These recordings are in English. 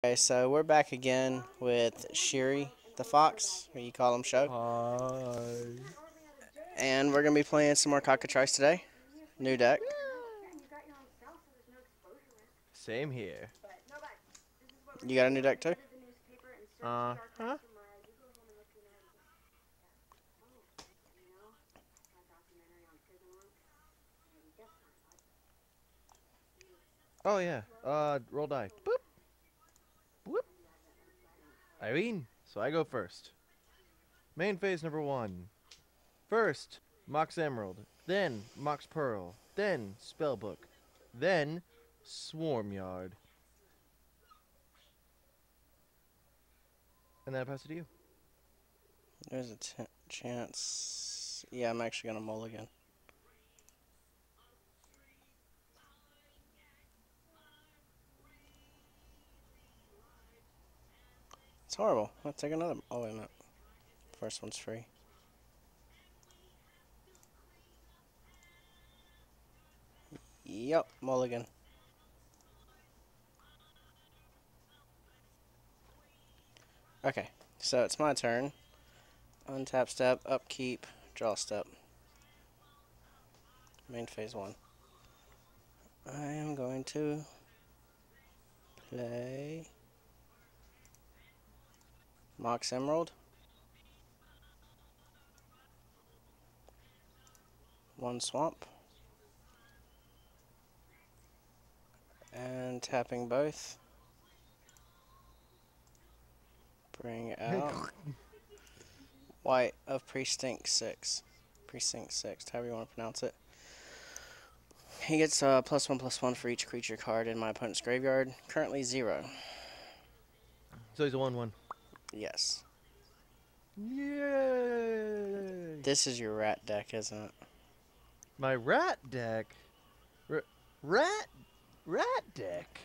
Okay, so we're back again with Shiri, the fox, or you call him Show. Hi. And we're going to be playing some more Cockatrice today. New deck. Same here. You got a new deck too? Huh? Oh yeah. Roll die. Boop. Whoop. Irene. So I go first. Main phase number 1. First, Mox Emerald. Then Mox Pearl. Then Spellbook. Then Swarm Yard. And then I pass it to you. There's a chance. Yeah, I'm actually going to mulligan. It's horrible. I'll take another. Oh, wait a minute. First one's free. Yep, mulligan. Okay, so it's my turn. Untap step, upkeep, draw step. Main phase 1. I am going to play Mox Emerald. 1 swamp. And tapping both. Bring out White of Precinct 6. Precinct 6, however you want to pronounce it. He gets +1/+1 for each creature card in my opponent's graveyard. Currently 0. So he's a 1/1. Yes. Yay! This is your rat deck, isn't it? My rat deck. Rat deck.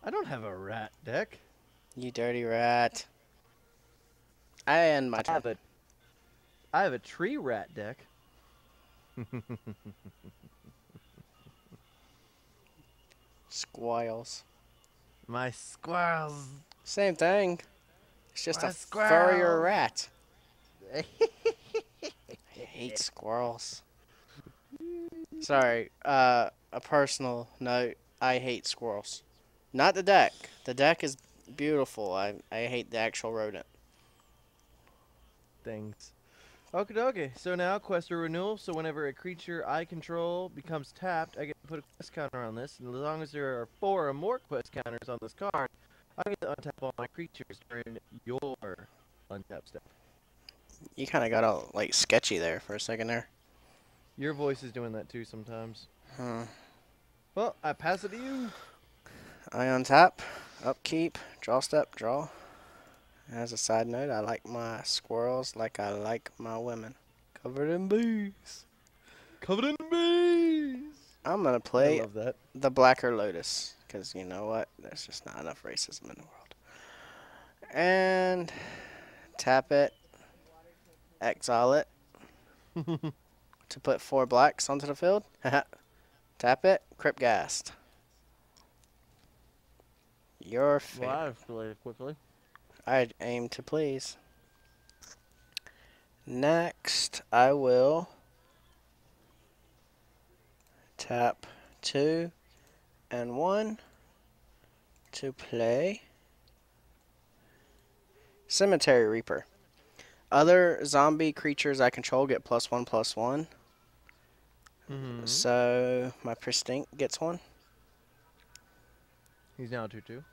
I don't have a rat deck. You dirty rat. I end my turn. I have a tree rat deck. Squirrels. My squirrels. Same thing. It's just My a furrier squirrels. rat. I hate squirrels. Sorry, a personal note. I hate squirrels. Not the deck. The deck is beautiful. I hate the actual rodent. Thanks. Okie dokie. So now quest or renewal. So whenever a creature I control becomes tapped, I get to put a quest counter on this. And as long as there are 4 or more quest counters on this card, I get to untap all my creatures during your untap step. You kind of got all like sketchy there for a second there. Your voice is doing that too sometimes. Hmm. Well, I pass it to you. I untap, upkeep, draw step, draw. As a side note, I like my squirrels like I like my women. Covered in bees. Covered in bees. I'm going to I play love that. the Blacker Lotus. Because you know what? There's just not enough racism in the world. And tap it. Exile it. To put 4 blacks onto the field. Tap it. Cryptghast. Your Well, favorite. I escalated quickly. I aim to please. Next, I will tap 2 and 1 to play Cemetery Reaper. Other zombie creatures I control get +1/+1. Mm-hmm. So my Precinct gets 1. He's now 2/2.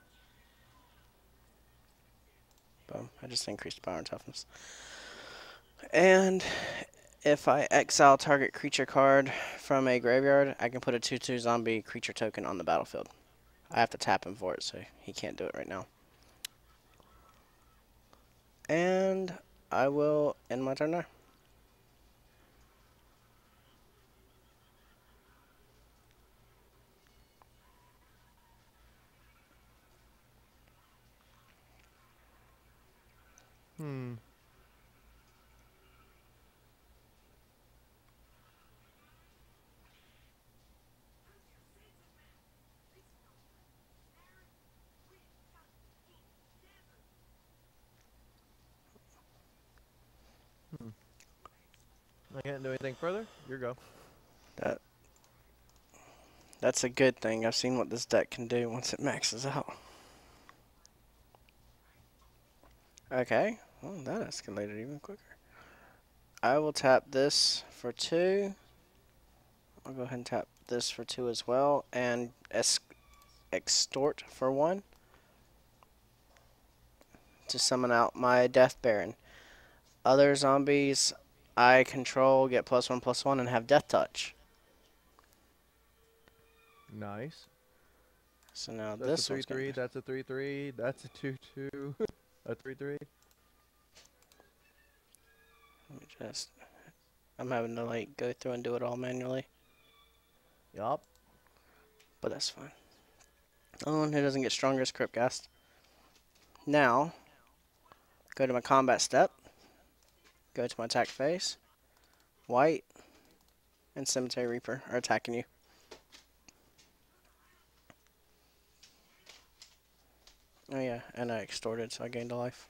Boom. I just increased power and toughness. And if I exile target creature card from a graveyard, I can put a 2/2 zombie creature token on the battlefield. I have to tap him for it, so he can't do it right now. And I will end my turn there. Hmm. can't do anything further. Your go. That that's a good thing. I've seen what this deck can do once it maxes out. Okay, well that escalated even quicker. I will tap this for 2. I'll go ahead and tap this for 2 as well, and extort for 1 to summon out my Death Baron. Other zombies I control get +1/+1 and have Death Touch. Nice. So now That's a this one's 3/3. gonna. That's a 3/3. That's a 2/2. A 3/3. Let me just. I'm having to like go through and do it all manually, Yup. but that's fine. Oh, and it doesn't get stronger as Cryptcast. Now, go to my combat step. Go to my attack phase. White and Cemetery Reaper are attacking you. Oh yeah, and I extorted, so I gained a life.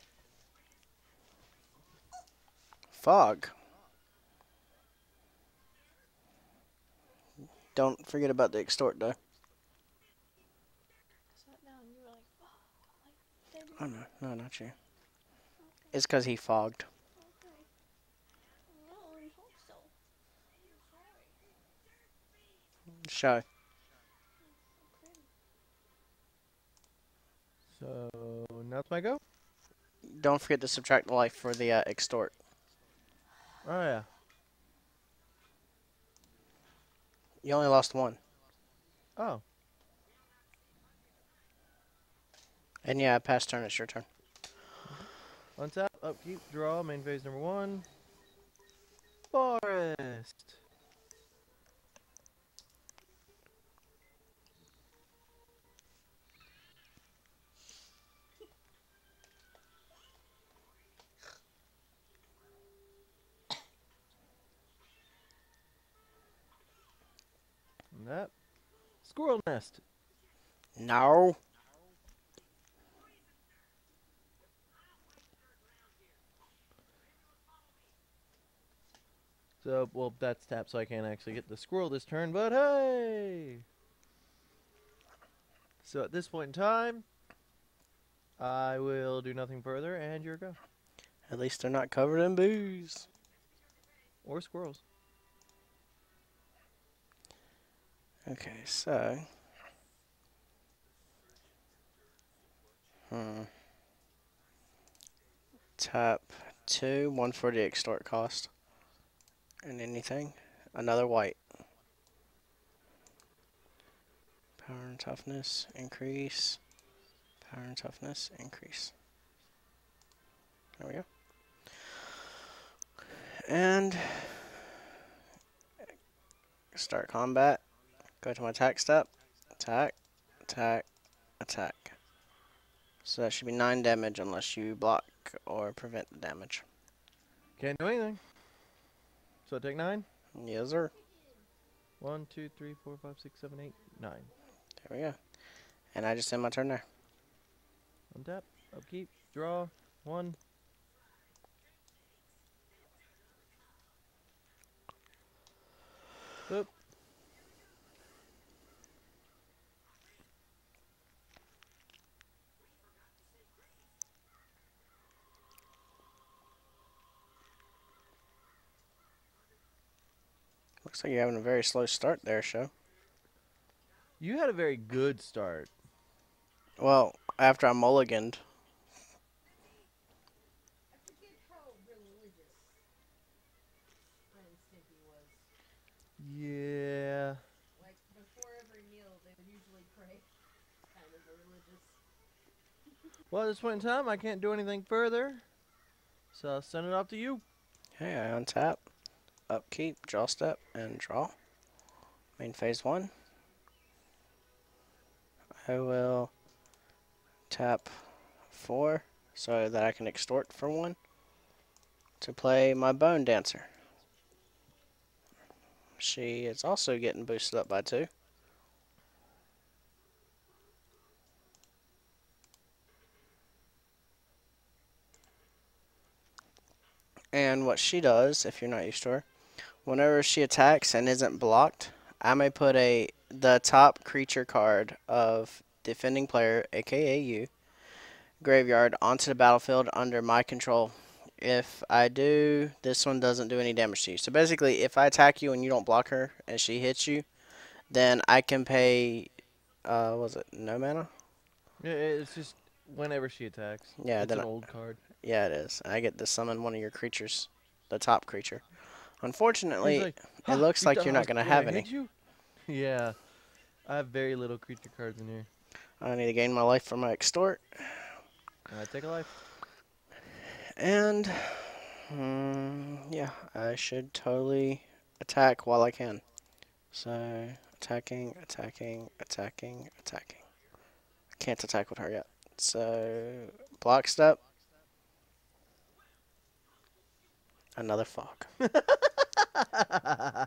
Fog. Don't forget about the extort though. Oh no, no, not you. It's because he fogged. Show. So now it's my go. Don't forget to subtract the life for the extort. Oh yeah. You only lost 1. Oh. And yeah, past turn, it's your turn. Untap, upkeep, draw, main phase number 1. Forest. And that. Squirrel nest. No. So, well, that's tapped, so I can't actually get the squirrel this turn, but hey! So at this point in time, I will do nothing further, and your go. At least they're not covered in booze. Or squirrels. Okay, so. Tap 2, 1 for the extort cost. And anything. Another white. Power and toughness, increase. Power and toughness, increase. There we go. And start combat. Go to my attack step. Attack, attack, attack. So that should be 9 damage unless you block or prevent the damage. Can't do anything. So I take 9. Yes, sir. 1, 2, 3, 4, 5, 6, 7, 8, 9. There we go. And I just end my turn there. Untap, upkeep, draw, 1. Boop. Looks like you're having a very slow start there, Show. You had a very good start. Well, after I mulliganed. Yeah. Like, before every meal, they would usually pray. Kind of a religious. Well, at this point in time, I can't do anything further. So I'll send it off to you. Okay, I untap, upkeep, draw step, and draw. Main phase 1. I will tap 4 so that I can extort for 1 to play my Bone Dancer. She is also getting boosted up by 2. And what she does, if you're not used to her, Whenever she attacks and isn't blocked, I may put the top creature card of defending player, aka you, graveyard onto the battlefield under my control. If I do, this one doesn't do any damage to you. So basically, if I attack you and you don't block her and she hits you, then I can pay, was it no mana? Yeah, it's just whenever she attacks. Yeah, It's then an old card. yeah, it is. I get to summon one of your creatures, the top creature. He's Unfortunately, like, it ha! looks You like thought you're I not was gonna gonna have any. hit you? Yeah, I have very little creature cards in here. I need to gain my life from my extort, Take a life. and yeah, I should totally attack while I can. So attacking, attacking, attacking, attacking. I can't attack with her yet. So block step, another fog.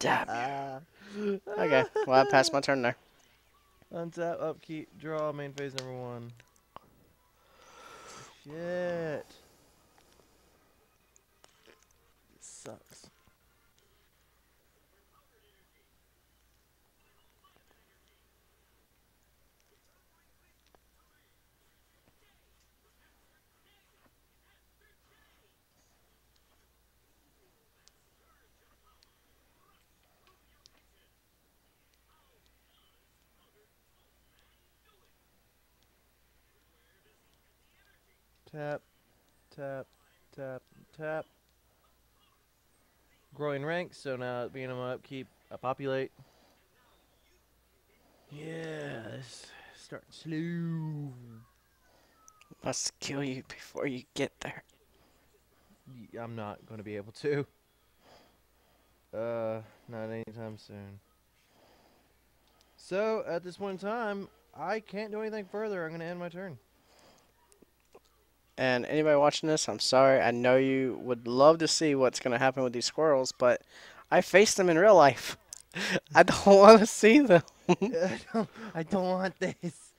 Damn you. Okay, well I passed my turn there. Untap, upkeep, draw, main phase number 1. Shit. This sucks. Tap, tap, tap, tap. Growing ranks, so now being on my upkeep, I populate. Yeah, this starting slow. Must kill you before you get there. I'm not going to be able to. Not anytime soon. So, at this point in time, I can't do anything further. I'm going to end my turn. And anybody watching this, I'm sorry. I know you would love to see what's going to happen with these squirrels, but I faced them in real life. I don't want to see them. I don't want this.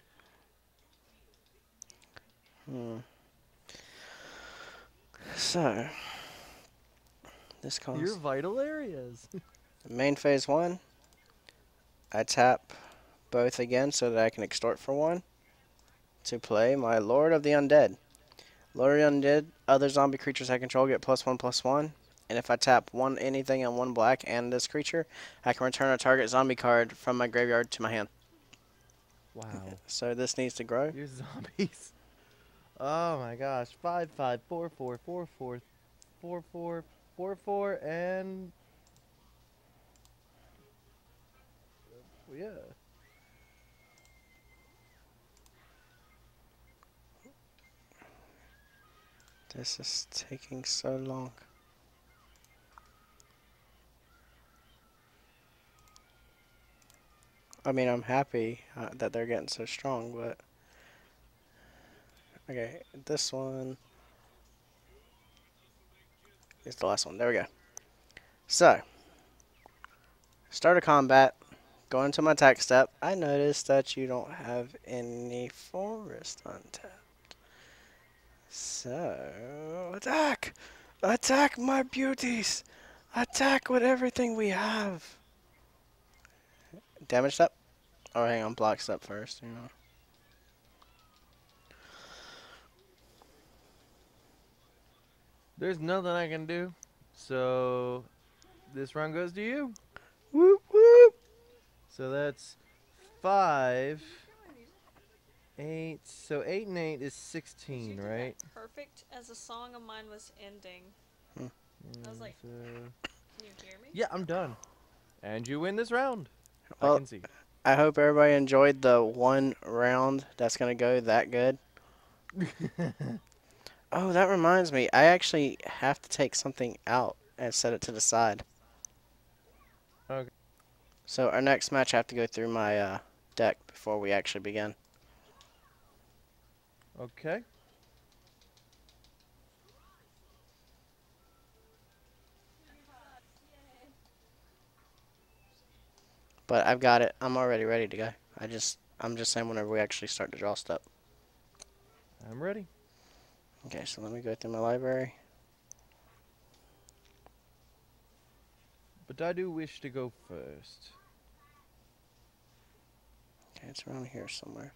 So, this Your calls vital areas. main phase 1. I tap both again so that I can extort for 1 to play my Lord of the Undead. Lord of the Undead, other zombie creatures I control get +1/+1. And if I tap anything on 1 black and this creature, I can return a target zombie card from my graveyard to my hand. Wow. So this needs to grow. You're zombies. Oh my gosh. 5/5 4/4 4/4 4/4 and yeah. This is taking so long. I mean, I'm happy that they're getting so strong, but... Okay, this one is the last one. There we go. So, start a combat. Go into my attack step. I noticed that you don't have any forest untapped. So, attack! Attack, my beauties! Attack with everything we have! Damage step? Oh, hang on, block step first, you know. There's nothing I can do. So this round goes to you. Whoop, whoop! So that's 5, 8. So 8 and 8 is 16, did right? that perfect as a song of mine was ending. I was like, So can you hear me? yeah, I'm done. And you win this round. I Well, can see. I hope everybody enjoyed the one round that's going to go that good. Oh, that reminds me. I actually have to take something out and set it to the side. Okay. So our next match, I have to go through my deck before we actually begin. Okay. But I've got it. I'm already ready to go. I'm just saying whenever we actually start to draw stuff. I'm ready. Okay, so let me go through my library. But I do wish to go first. Okay, it's around here somewhere.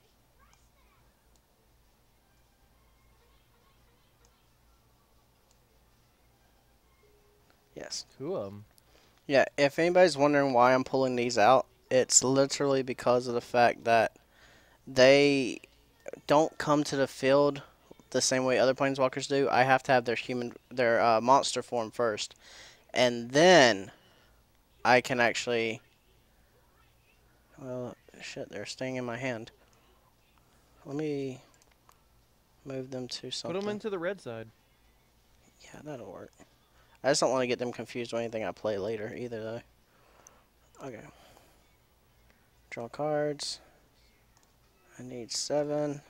Yes. Cool. Yeah, if anybody's wondering why I'm pulling these out, it's literally because of the fact that they don't come to the field the same way other planeswalkers do. I have to have their monster form first, and then I can actually. Well, shit, they're staying in my hand. Let me move them to Put them something. into the red side. Yeah, that'll work. I just don't want to get them confused with anything I play later either, though. Okay. Draw cards. I need 7.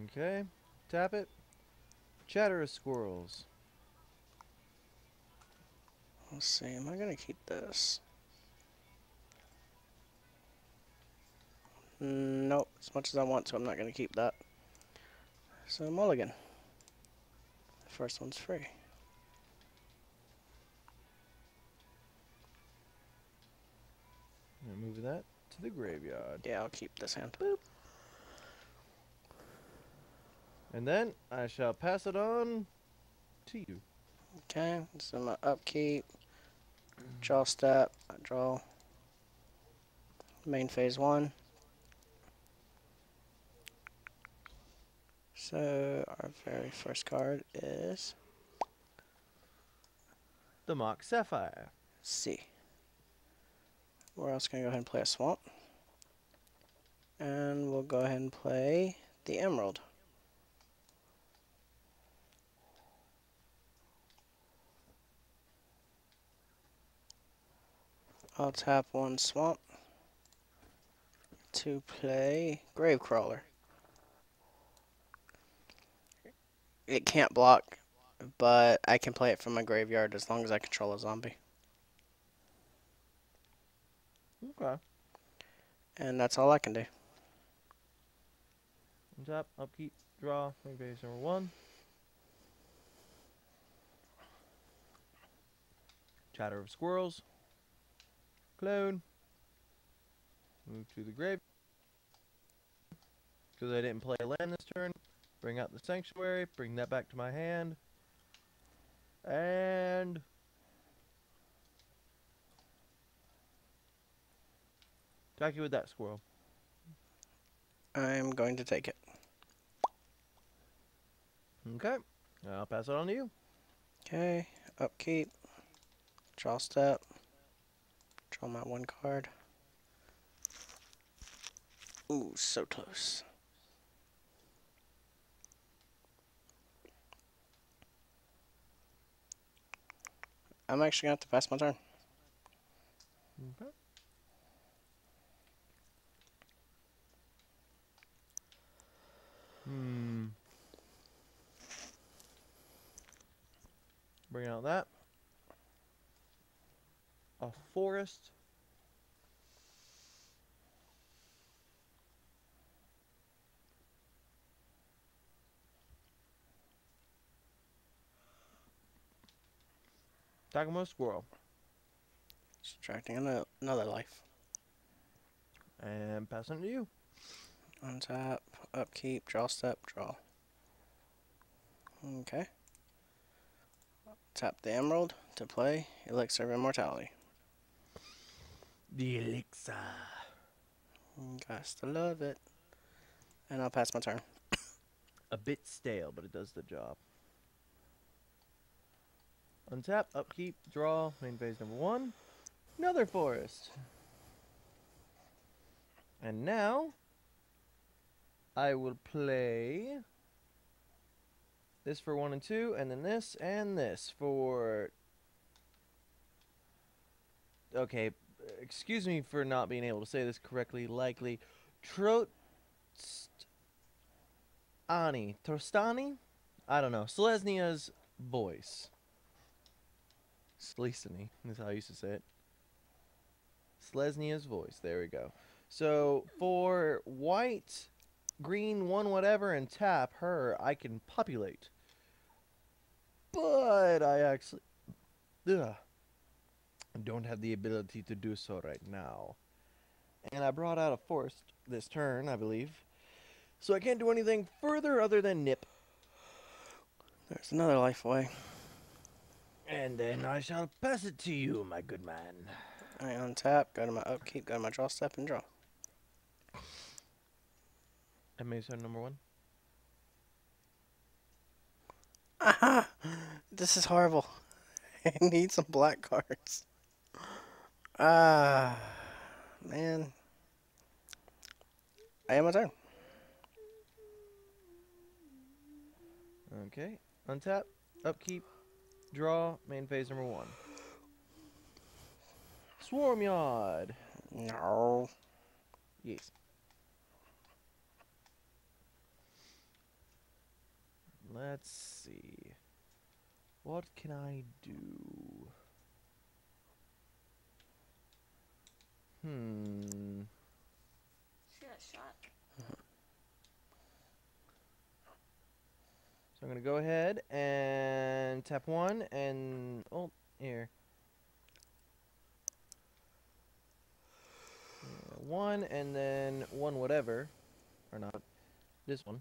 Okay. Tap it. Chatter of squirrels. Let's see, am I going to keep this? Nope, as much as I want to, I'm not going to keep that. So, mulligan. The first one's free. Move that to the graveyard. Yeah, I'll keep this hand. And then I shall pass it on to you. Okay, so my upkeep. Draw step. I draw. Main phase 1. So, our very first card is The Mock Sapphire. C. We're also going to go ahead and play a swamp. And we'll go ahead and play the emerald. I'll tap 1 swamp to play Gravecrawler. It can't block, but I can play it from my graveyard as long as I control a zombie. Okay. And that's all I can do. Tap, upkeep, draw, main base number 1. Chatter of squirrels. Clone. Move to the grave. Because I didn't play a land this turn. Bring out the sanctuary. Bring that back to my hand. And attack you with that squirrel. I'm going to take it. Okay. I'll pass it on to you. Okay, upkeep, draw step, draw my 1 card. Ooh, so close. I'm actually going to have to pass my turn. Okay. Bring out that. A forest. Attack him with a squirrel. Subtracting another life. And pass it to you. Untap, upkeep, draw step, draw. Okay. Tap the emerald to play Elixir of Immortality. The elixir. Gots to love it. And I'll pass my turn. A bit stale, but it does the job. Untap, upkeep, draw, main phase number 1. Another forest. And now, I will play this for 1 and 2, and then this and this for... Okay, excuse me for not being able to say this correctly, likely. Trostani? I don't know. Selesnia's voice. Slesny is how I used to say it. Selesnia's voice. There we go. So, for white, green, 1 whatever, and tap her, I can populate but I actually ugh, don't have the ability to do so right now. And I brought out a forest this turn, I believe. So I can't do anything further other than nip. There's another life away. And then I shall pass it to you, my good man. I untap, go to my upkeep, go to my draw step, and draw. Mason number 1. Aha! This is horrible. I need some black cards. Ah, man. I am my turn. Okay. Untap, upkeep, draw, main phase number 1. Swarm Yard. No. Yes. Let's see. What can I do? She got shot. So I'm going to go ahead and tap 1 and... Oh, here. 1 and then 1 whatever. Or not. This one.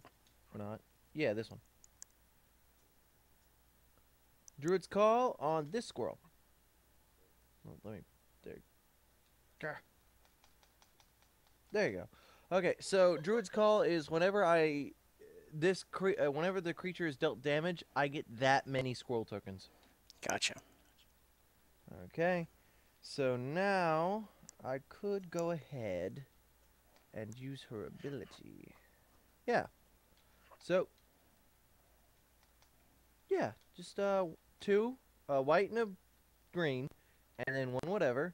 Or not. Yeah, this one. Druid's Call on this squirrel. Oh, let me... There. There you go. Okay, so Druid's Call is whenever whenever the creature is dealt damage, I get that many squirrel tokens. Gotcha. Okay, so now I could go ahead and use her ability. Yeah. So, yeah, just 2, a white and a green, and then 1 whatever,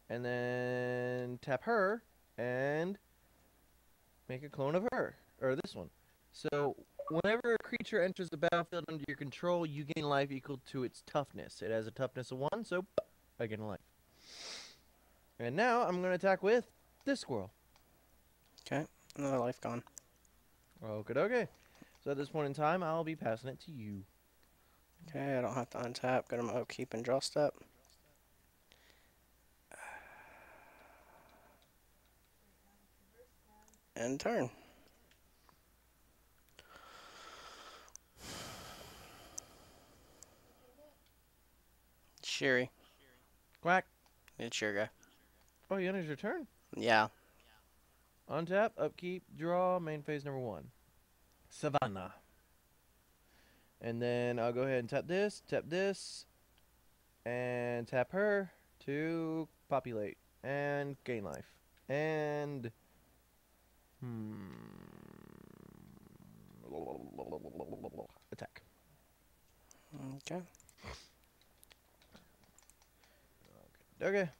and then tap her and make a clone of her, or this one. So, whenever a creature enters the battlefield under your control, you gain life equal to its toughness. It has a toughness of 1, so I gain a life. And now I'm going to attack with this squirrel. Okay, another life gone. Okay. So at this point in time, I'll be passing it to you. Okay, I don't have to untap, go to my upkeep and draw step. And turn. Sherry. Quack. It's your guy. Oh, you ended your turn. Yeah. Untap, upkeep, draw, main phase number 1. Savannah. And then I'll go ahead and tap this, and tap her to populate and gain life. And attack. Okay. Okay.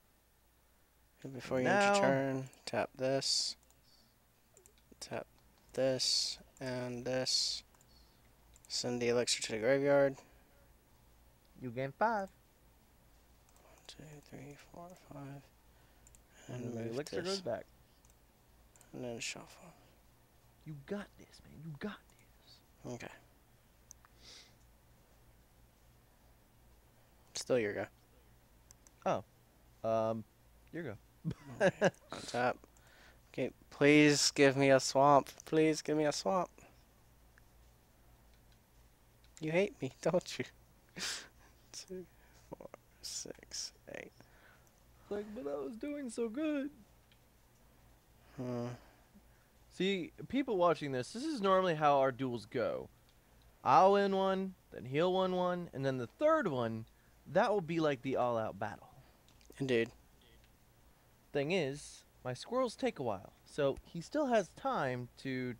Before you Now- end your turn, tap this, and this. Send the elixir to the graveyard. You gain 5. 2, 3, 4, 5. And And the move elixir this. goes back. And then shuffle. You got this, man. You got this. Okay. Still your go. Here you On tap. Okay, please give me a swamp. Please give me a swamp. You hate me, don't you? 2, 4, 6, 8. Like, but I was doing so good. Hmm. See, people watching this is normally how our duels go. I'll win one, then he'll win one, and then the third one, that will be like the all-out battle. Indeed. Thing is, my squirrels take a while, so he still has time to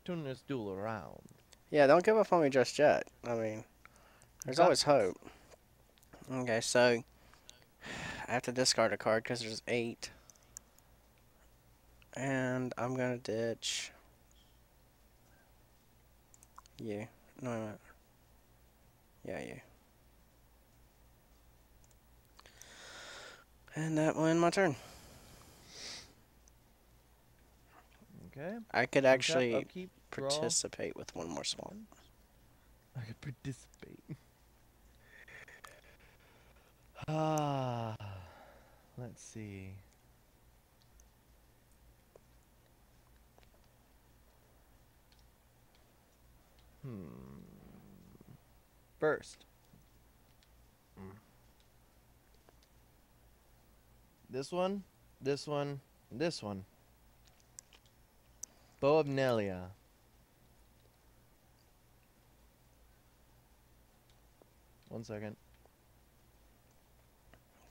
turn this duel around. Yeah, don't give up on me just yet. I mean, there's Got always this. hope. Okay, so I have to discard a card because there's 8. And I'm gonna ditch you. No, I'm not. Yeah, you. And that will end my turn. Okay. I could Untap, actually upkeep, draw. participate with one more swamp. I could participate. Ah, let's see. Hmm. First, this one, this one, this one. Boabnelia. One second.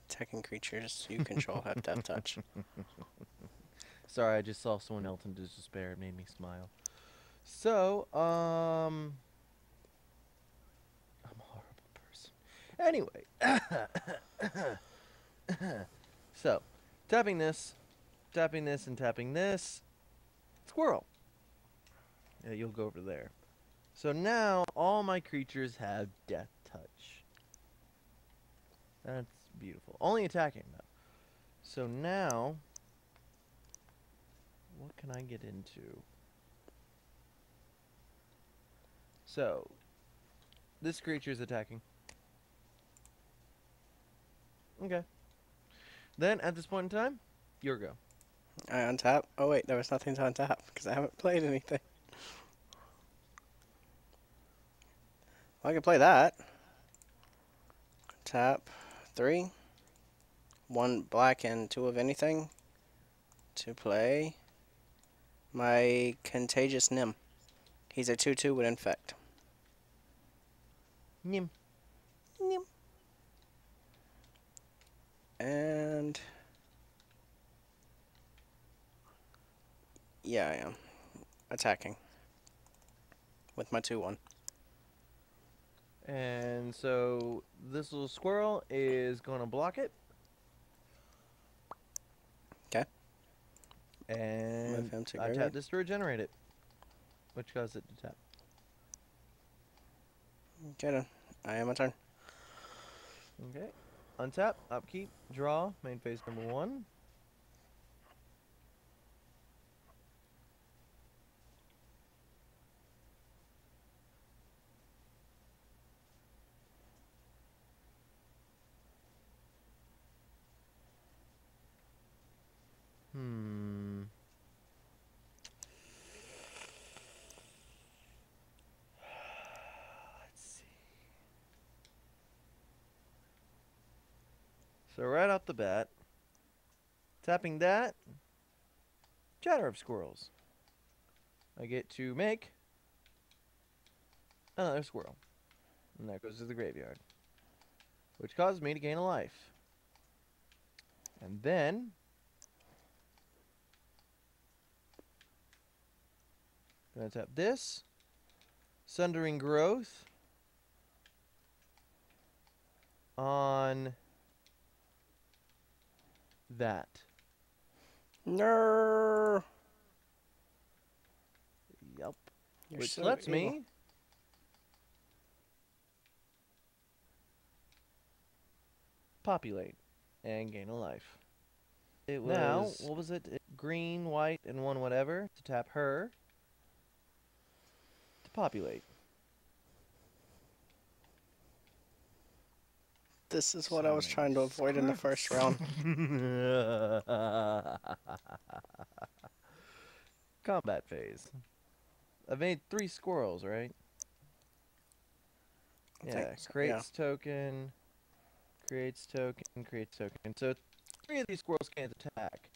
Attacking creatures you control have death touch. Sorry, I just saw someone else in despair. It made me smile. So, I'm a horrible person. Anyway, so tapping this, and tapping this. Squirrel. Yeah, you'll go over there. So now all my creatures have death touch. That's beautiful. Only attacking though. So now, what can I get into? So, this creature is attacking. Okay. Then, at this point in time, your go. I untap. Oh wait, there was nothing to untap because I haven't played anything. Well, I can play that. Tap 3. 1 black and 2 of anything to play my Contagious Nim. He's a 2/2 with Infect. Nim. Nim. And yeah, I am attacking with my 2/1. And so, this little squirrel is going to block it. 'Kay. And Move him to I graveyard. tap this to regenerate it, which causes it to tap. Okay then. I am a turn. Okay. Untap, upkeep, draw, main phase number 1. Hmm. Let's see. So right off the bat, tapping that, chatter of squirrels. I get to make another squirrel. And that goes to the graveyard. Which causes me to gain a life. And then gonna tap this. Sundering Growth on that. No. Yup. You're Which so lets evil. me populate and gain a life. It Now, was what was it? Green, white, and one whatever to tap her to populate. This is what I was trying to avoid in the first round. Combat phase. I've made 3 squirrels, right? I Yeah, think so, creates token, creates token, creates token. So 3 of these squirrels can't attack.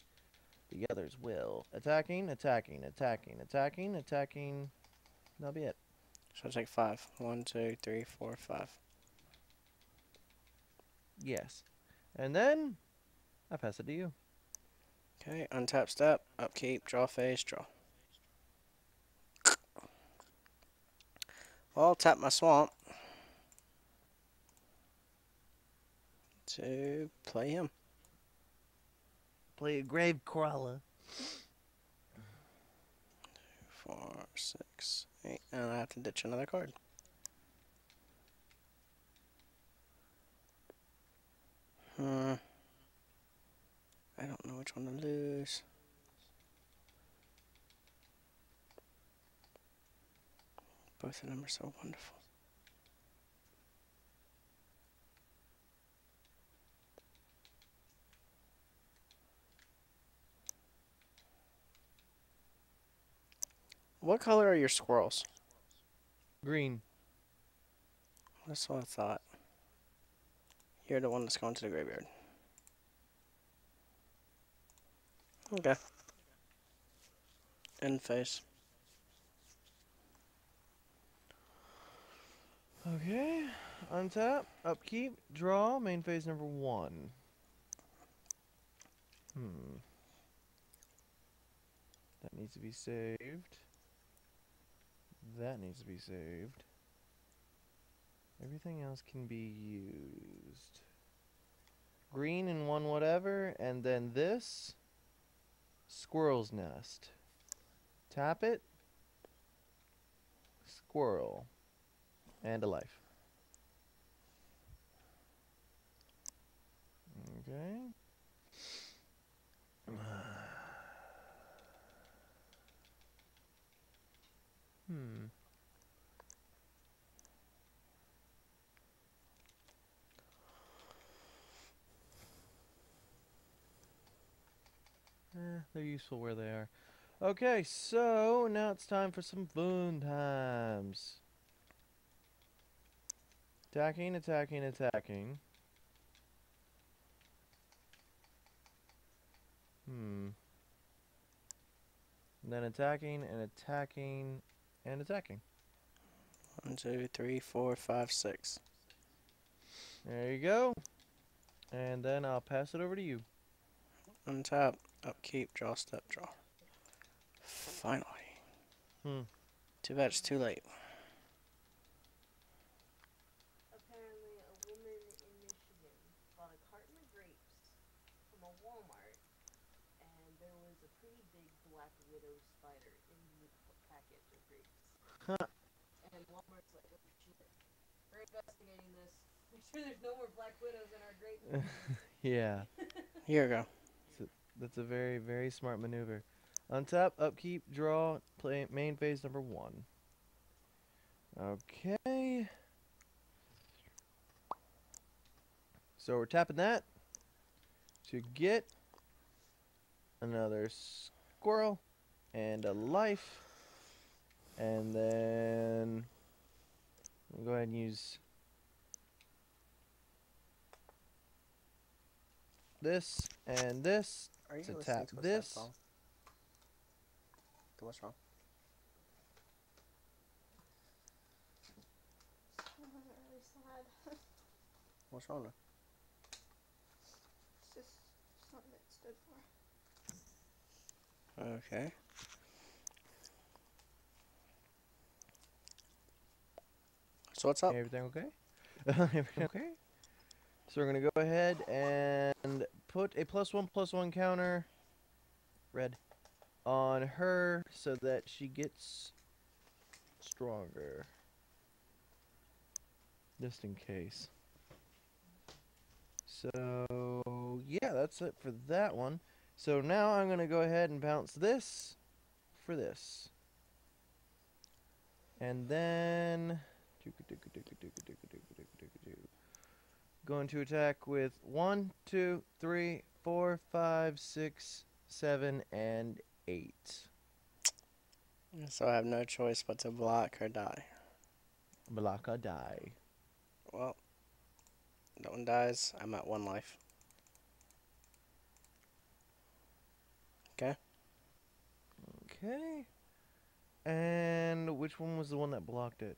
The others will. Attacking, attacking, attacking, attacking, attacking. That'll be it. So I take 5. 1, 2, 3, 4, 5. Yes. And then I pass it to you. Okay, untap step, upkeep, draw phase, draw. I'll tap my swamp to play him. Play a grave crawler. 4, 6, 8, and I have to ditch another card. I don't know which one to lose. Both of them are so wonderful. What color are your squirrels? Green. That's what I thought. You're the one that's going to the graveyard. Okay. End phase. Okay. Untap, upkeep, draw, main phase number 1. That needs to be saved. That needs to be saved. Everything else can be used. Green and 1 whatever, and then this. Squirrel's nest. Tap it. Squirrel. And a life. Okay. They're useful where they are. Okay, so now it's time for some fun times. Attacking, attacking, attacking. And then attacking and attacking and attacking. 1, 2, 3, 4, 5, 6. There you go. And then I'll pass it over to you. Untap, upkeep, draw, step, draw. Finally. Too bad it's too late. Apparently, a woman in Michigan bought a carton of grapes from a Walmart, and there was a pretty big black widow spider in the package of grapes. Huh. And Walmart's like, oh shit, we're investigating this. Make sure there's no more black widows in our grapes. Yeah. Here we go. That's a very, very smart maneuver. Untap, upkeep, draw, play main phase number 1. Okay. So we're tapping that to get another squirrel and a life. And then we'll go ahead and use this and this Are you to listening tap to a sad this. song? What's wrong? Really sad. What's wrong? It's just something it stood for. Okay. So what's up? Everything okay? Everything okay? So we're gonna go ahead and put a +1/+1 counter, red, on her so that she gets stronger. Just in case. So yeah, that's it for that one. So now I'm gonna go ahead and bounce this for this. And then going to attack with 1, 2, 3, 4, 5, 6, 7, and 8. So I have no choice but to block or die. Block or die. Well, that one dies. I'm at 1 life. Okay. Okay. And which one was the one that blocked it?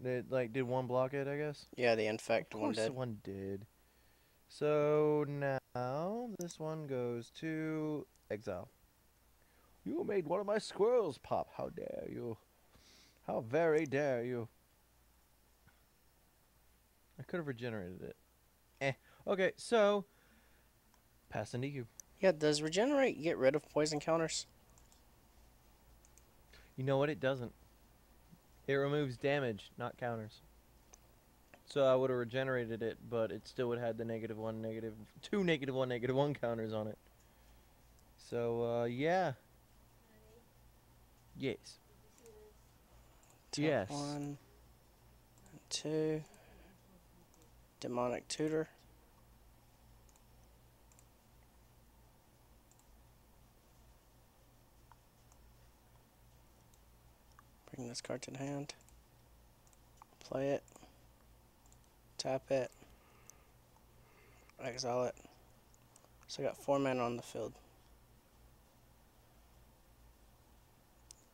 Did one block it, I guess? Yeah, the infect Of one course did. the one did. So now this one goes to exile. You made one of my squirrels pop. How dare you? How very dare you? I could have regenerated it. Okay, so pass into you. Yeah, does regenerate get rid of poison counters? You know what? It doesn't. It removes damage, not counters. So I would have regenerated it, but it still would have had the -1, two -1, -1 counters on it. So, yeah. Yes. Tap Yes. 1, 2. Demonic tutor. Bring this card to the hand. Play it. Tap it. Exile it. So I got 4 mana on the field.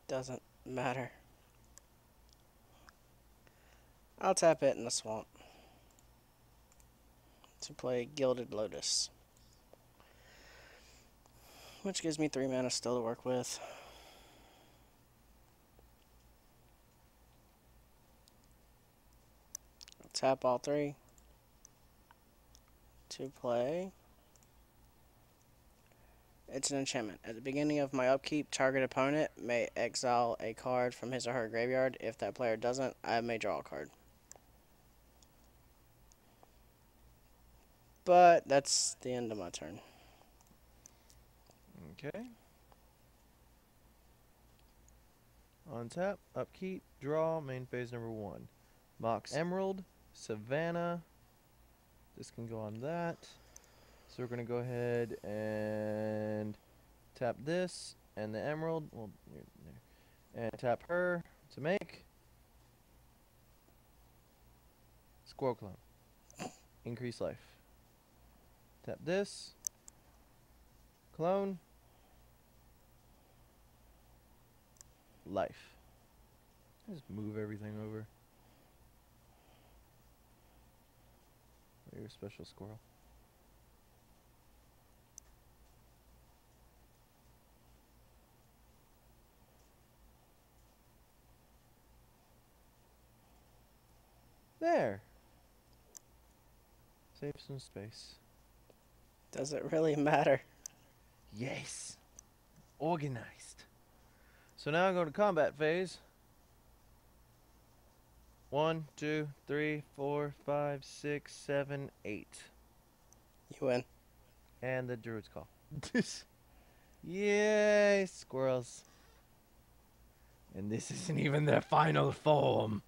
Doesn't matter. I'll tap it in the swamp to play Gilded Lotus, which gives me 3 mana still to work with. I'll tap all 3 to play. It's an enchantment. At the beginning of my upkeep, target opponent may exile a card from his or her graveyard. If that player doesn't, I may draw a card. But that's the end of my turn. Okay. On tap, upkeep, draw, main phase number 1. Mox Emerald, Savannah. This can go on that. So we're going to go ahead and tap this and the Emerald. Well, and tap her to make Squirrel Clone. Increase life. Tap this. Clone. Life. Just move everything over. You're a special squirrel. There. Save some space. Does it really matter? Yes. Organized. So now I go to combat phase. 1, 2, 3, 4, 5, 6, 7, 8. You win. And the Druid's Call. Yay, squirrels. And this isn't even their final form.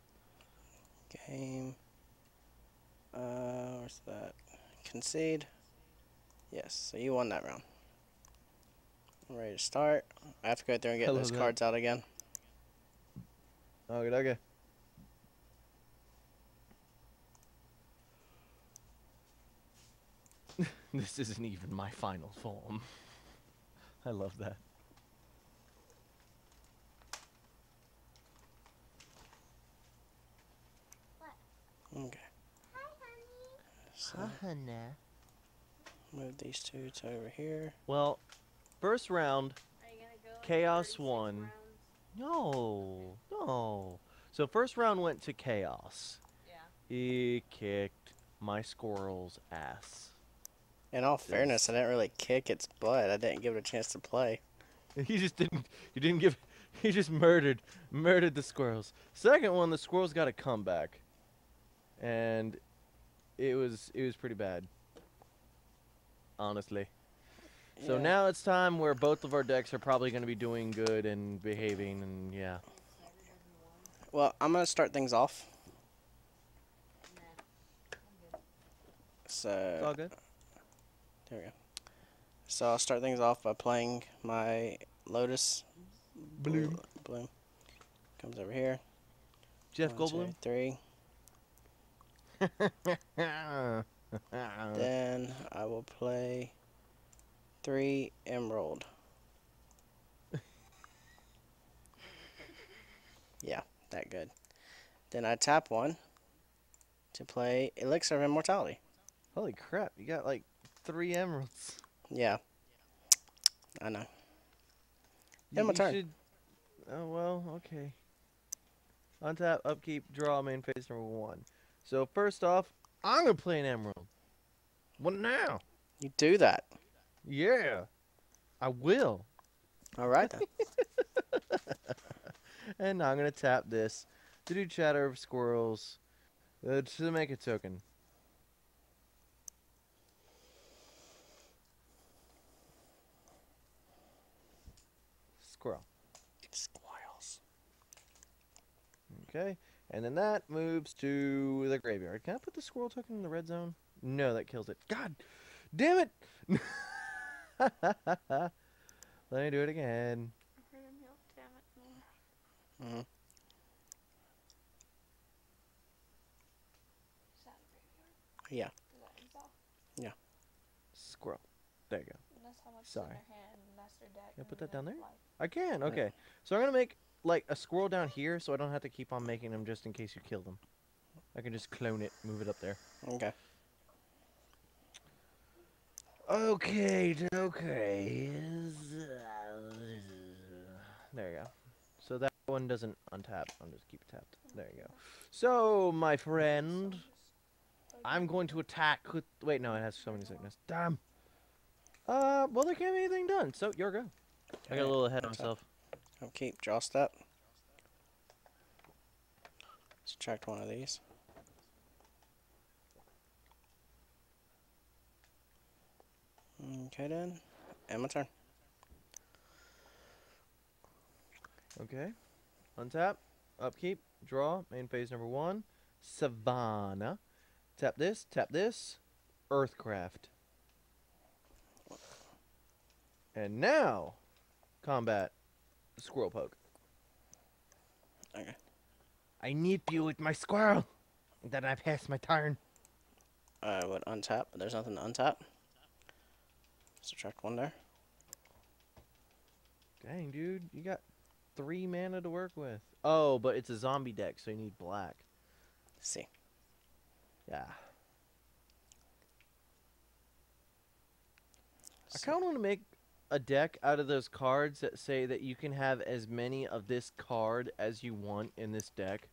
Game. Where's that? Concede. Yes, so you won that round. I'm ready to start. I have to go through and get those cards out again. Okay, okay. This isn't even my final form. I love that. Okay. Hi, honey. So move these two to over here. Well, first round, Are you gonna go like Chaos 36 won. rounds? No. So first round went to Chaos. Yeah. He kicked my squirrel's ass. In all fairness, I didn't really kick its butt. I didn't give it a chance to play. He just didn't. He didn't give. He just murdered the squirrels. Second one, the squirrels got a comeback, and it was pretty bad. Honestly. So Yeah. now it's time where both of our decks are probably going to be doing good and behaving, and yeah. Well, I'm gonna start things off. Nah. I'm good. It's all So good. there we go. So I'll start things off by playing my Lotus Bloom. Bloom. Comes over here. Jeff 1, 2, Goldblum. 3. Then I will play 3 Emerald. Yeah, that good. Then I tap 1 to play Elixir of Immortality. Holy crap! You got like 3 emeralds. Yeah, I know. You, my turn. should. Oh well, okay. Untap, upkeep, draw, main phase number 1. So first off, I'm gonna play an emerald. What now? You do that. Yeah, I will. All right then. And now I'm gonna tap this to do chatter of squirrels to make a token. Squirrel. Squirrels. Okay, and then that moves to the graveyard. Can I put the squirrel token in the red zone? No, that kills it. God damn it! Let me do it again. Damn it. Mm-hmm. Yeah. Is that exile? Yeah. Squirrel. There you go. And that's how much is in Sorry. their hand, and that's their deck. Can I And put then that down there? life. I can. Okay. So I'm gonna make like a squirrel down here, so I don't have to keep on making them just in case you kill them. I can just clone it, move it up there. Okay. Okay. Okay. There you go. So that one doesn't untap. I'll just keep it tapped. There you go. So my friend, So I'm just I'm going to attack with. Wait, no, it has summoning sickness. Damn. Well, there can't be anything done. So your go. I got a little ahead of Untap. myself. Keep draw step. Subtract one of these. Okay then. And my turn. Okay. Untap. Upkeep. Draw. Main phase number 1. Savannah. Tap this. Tap this. Earthcraft. And now, combat. Squirrel poke. Okay. I nip you with my squirrel. Then I pass my turn. I would untap, but there's nothing to untap. Subtract one there. Dang, dude. You got 3 mana to work with. Oh, but it's a zombie deck, so you need black. See. Yeah. I kind of want to make a deck out of those cards that say that you can have as many of this card as you want in this deck.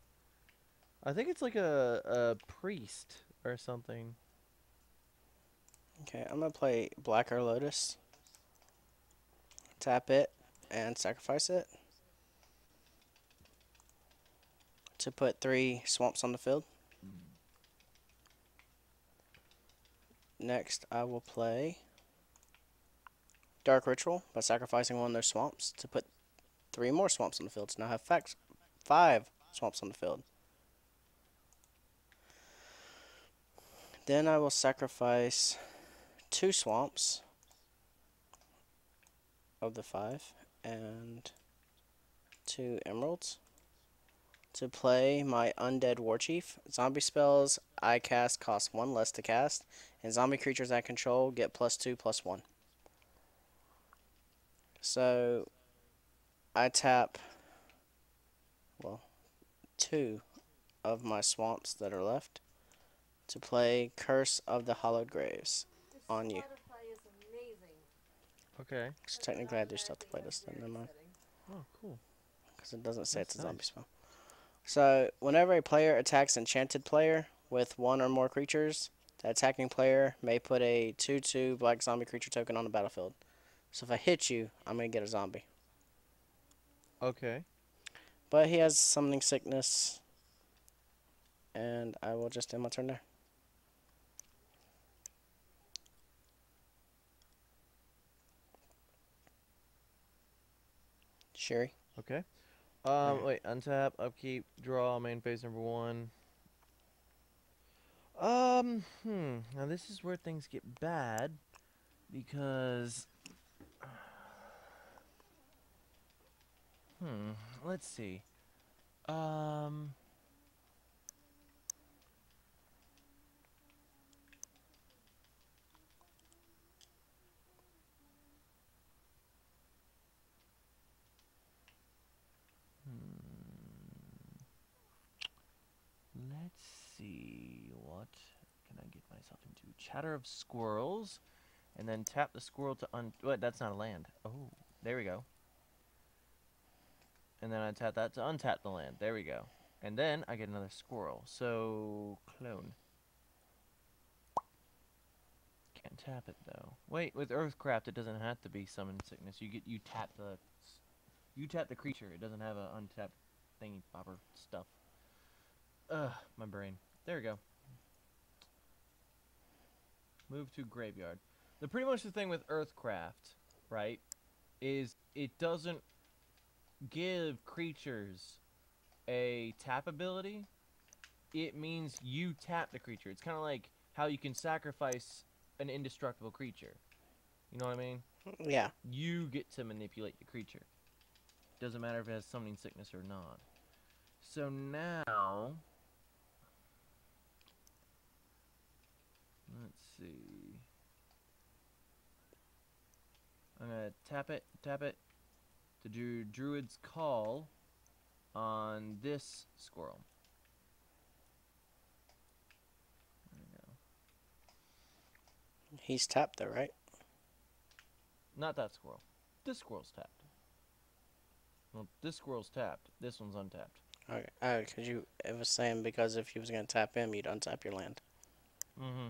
I think it's like a priest or something. Okay, I'm gonna play Blacker Lotus. Tap it and sacrifice it to put 3 swamps on the field. Next, I will play Dark Ritual by sacrificing one of their swamps to put 3 more swamps on the field. So now I have 5 swamps on the field. Then I will sacrifice 2 swamps of the 5 and 2 emeralds to play my Undead Warchief. Zombie spells I cast cost 1 less to cast, and zombie creatures I control get +2/+1. So I tap, well, 2 of my swamps that are left to play Curse of the Hallowed Graves This on you. Spotify is amazing. Okay. So technically I do still have to play this then, never mind. Oh, cool. Because it doesn't say That's it's a zombie nice. spell. So whenever a player attacks enchanted player with 1 or more creatures, the attacking player may put a 2/2 black zombie creature token on the battlefield. So if I hit you, I'm going to get a zombie. Okay. But he has summoning sickness, and I will just end my turn there. Sherry? Okay. Okay. Wait. Untap. Upkeep. Draw. Main phase number 1. Now this is where things get bad because. Let's see. Um. Let's see. What can I get myself into? Chatter of Squirrels. And then tap the squirrel to Wait, that's not a land. Oh, there we go. And then I tap that to untap the land. There we go. And then I get another squirrel. So, clone. Can't tap it though. Wait, with Earthcraft it doesn't have to be summon sickness. You tap the creature. It doesn't have a untapped thingy bobber stuff. Ugh, my brain. There we go. Move to graveyard. Pretty much the thing with Earthcraft, right, is it doesn't give creatures a tap ability. It means you tap the creature. It's kind of like how you can sacrifice an indestructible creature. You know what I mean? Yeah. You get to manipulate the creature. Doesn't matter if it has summoning sickness or not. So now Let's see. I'm gonna tap it to do Druid's Call on this squirrel. There we go. He's tapped though, right? Not that squirrel. This squirrel's tapped. Well, this squirrel's tapped. This one's untapped. Okay. Oh, because it was saying because if you was gonna tap him, you'd untap your land. Mm-hmm.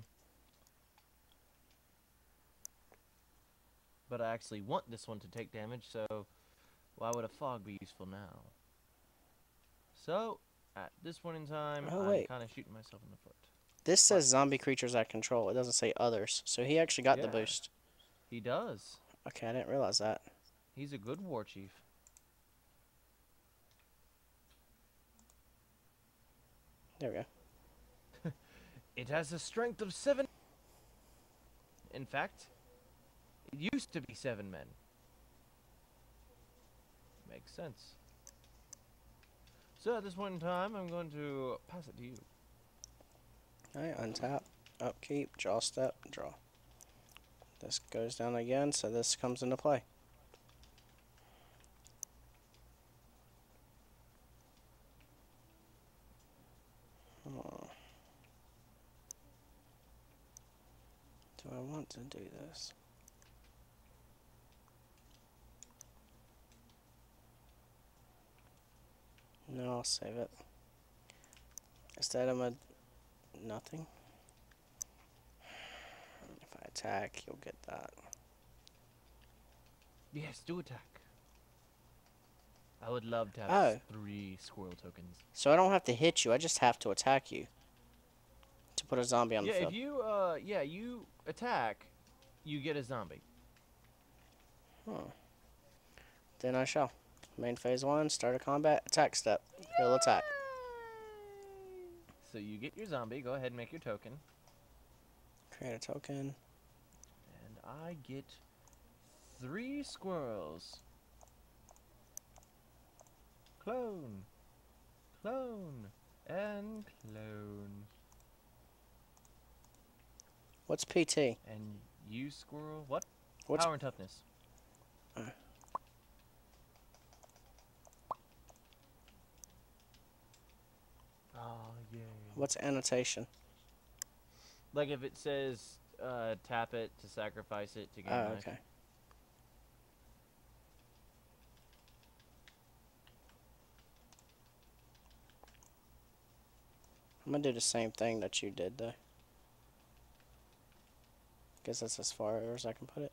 But I actually want this one to take damage, so why would a fog be useful now? So, at this point in time, Oh, I'm wait. kind of shooting myself in the foot. This says zombie creatures at control. It doesn't say others. So he actually got the Yeah. boost. He does. Okay, I didn't realize that. He's a good war chief. There we go. It has a strength of 7. In fact, it used to be 7 men. Makes sense. So at this point in time, I'm going to pass it to you. Alright, untap, upkeep, draw step, draw. This goes down again, so this comes into play. Do I want to do this? No, I'll save it. Instead, I'm a nothing. If I attack, you'll get that. Yes, do attack. I would love to have Oh. 3 squirrel tokens. So I don't have to hit you, I just have to attack you. To put a zombie on the Yeah, field. if you, you attack, you get a zombie. Then I shall. Main phase 1, start a combat, attack step. He'll attack. So you get your zombie, go ahead and make your token. Create a token. And I get 3 squirrels. Clone. Clone. And clone. What's PT? And you squirrel, what? What's Power and toughness. Oh, yay. what's annotation? Like if it says tap it to sacrifice it to gain Oh, life. okay. I'm gonna do the same thing that you did though. Guess that's as far as I can put it.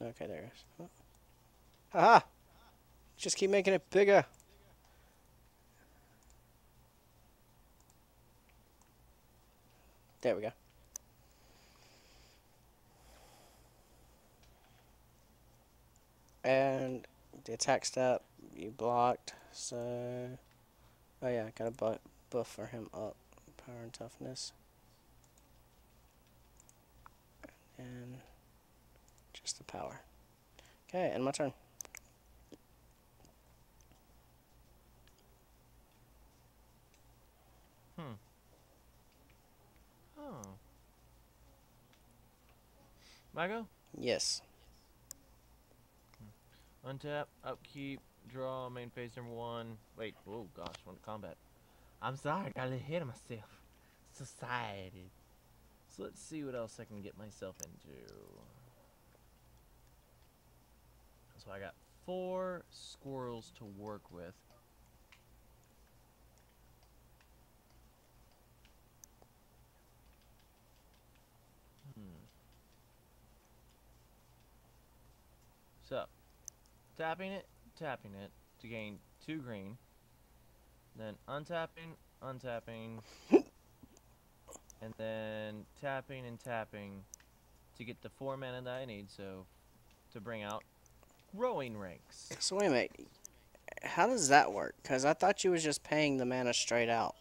Okay, there it is. Oh. Haha! Just keep making it bigger. There we go. And the attack step, you blocked, so... Oh yeah, gotta buff for him up. Power and toughness. And just the power. Okay, and my turn. Oh. Mago? Yes. Untap, upkeep, draw, main phase number 1. Wait, oh gosh, went to combat. I'm sorry, I got a little ahead of myself. So excited. So let's see what else I can get myself into. So I got 4 squirrels to work with. So, tapping it to gain 2 green. Then untapping, and then tapping and tapping to get the 4 mana that I need, so to bring out growing ranks. So wait a minute. How does that work? Because I thought you was just paying the mana straight out.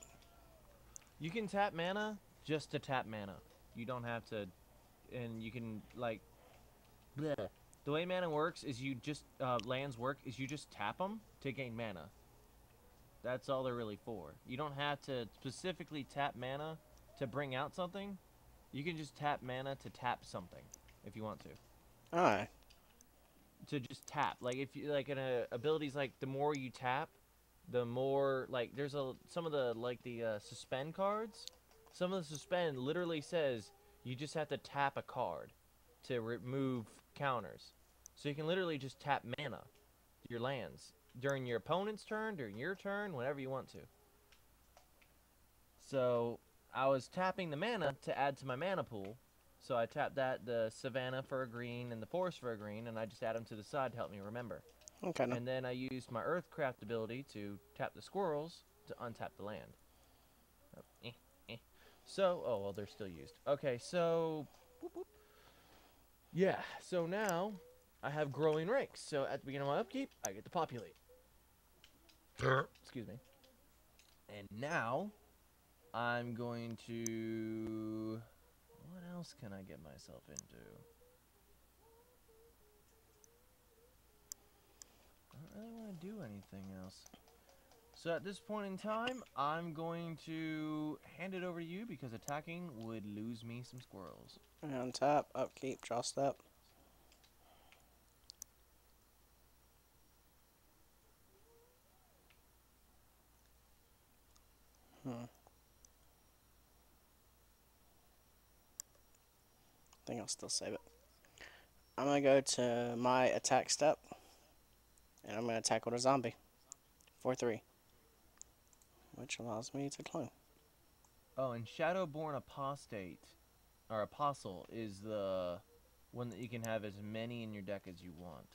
You can tap mana just to tap mana. You don't have to, and you can, like, bleh. The way mana works is you just, lands work is you just tap them to gain mana. That's all they're really for. You don't have to specifically tap mana to bring out something. You can just tap mana to tap something if you want to. Alright. To just tap. Like if you like abilities like the more you tap, the more like there's some of the like the suspend cards. Some of the suspend literally says you just have to tap a card to remove counters. So you can literally just tap mana, your lands during your opponent's turn, during your turn, whenever you want to. So I was tapping the mana to add to my mana pool. So I tapped the Savannah for a green and the Forest for a green, and I just add them to the side to help me remember. Okay. And then I used my Earthcraft ability to tap the Squirrels to untap the land. Oh, So, oh well, they're still used. Okay, so, whoop, whoop. Yeah. So now I have growing ranks. So at the beginning of my upkeep, I get to populate. Excuse me. And now I'm going to. What else can I get myself into? I don't really want to do anything else. So at this point in time, I'm going to hand it over to you because attacking would lose me some squirrels. And tap, upkeep, draw step. I think I'll still save it. I'm gonna go to my attack step, and I'm gonna attack with a zombie. 4/3, which allows me to clone. Oh, and Shadowborn Apostate, or Apostle, is the one that you can have as many in your deck as you want.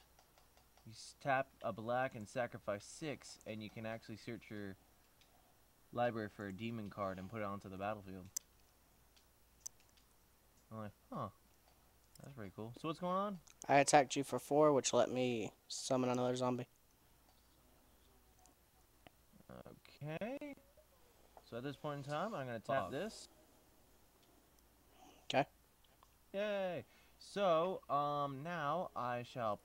You tap a black and sacrifice 6, and you can actually search your library for a demon card and put it onto the battlefield. I'm like, huh, that's pretty cool. So what's going on? I attacked you for 4, which let me summon another zombie. Okay. So at this point in time, I'm going to tap this. Okay. Yay. So, now I shall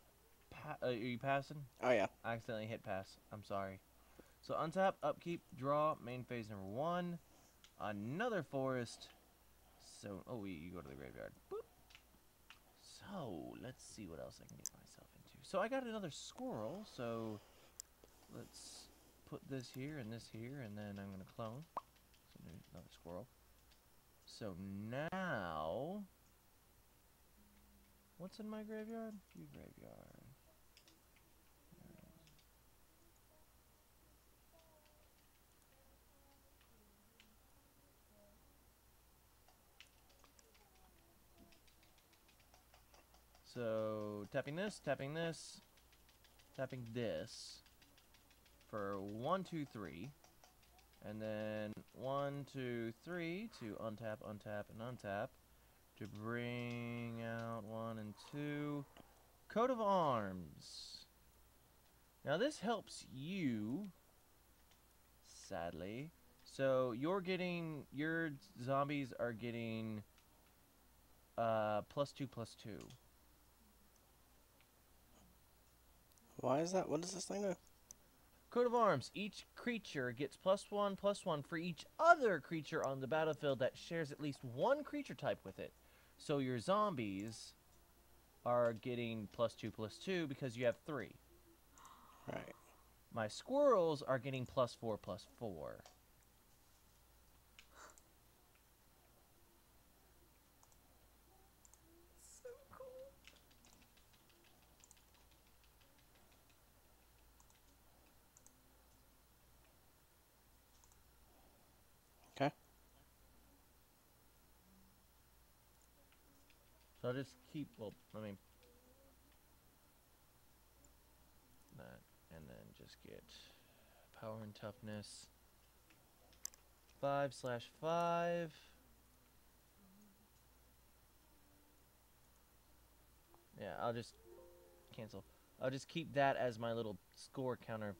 are you passing? Oh yeah. I accidentally hit pass. I'm sorry. So untap, upkeep, draw, main phase number 1. Another forest. So, oh, you go to the graveyard. Boop. So, let's see what else I can get myself into. So I got another squirrel, so let's put this here, and then I'm going to clone. So another squirrel. So now, what's in my graveyard? View graveyard. So tapping this, tapping this, tapping this for 1, 2, 3, and then 1, 2, 3 to untap, untap, and untap to bring out 1 and 2. Coat of Arms. Now this helps you, sadly. So your zombies are getting +2/+2. Why is that? What does this thing do? Coat of Arms. Each creature gets +1/+1 for each other creature on the battlefield that shares at least one creature type with it. So your zombies are getting +2/+2 because you have 3. Right. My squirrels are getting +4/+4. So cool. Okay. So I'll just keep, well, I mean, that, and then just get power and toughness 5/5. Yeah, I'll just cancel. I'll just keep that as my little score counter.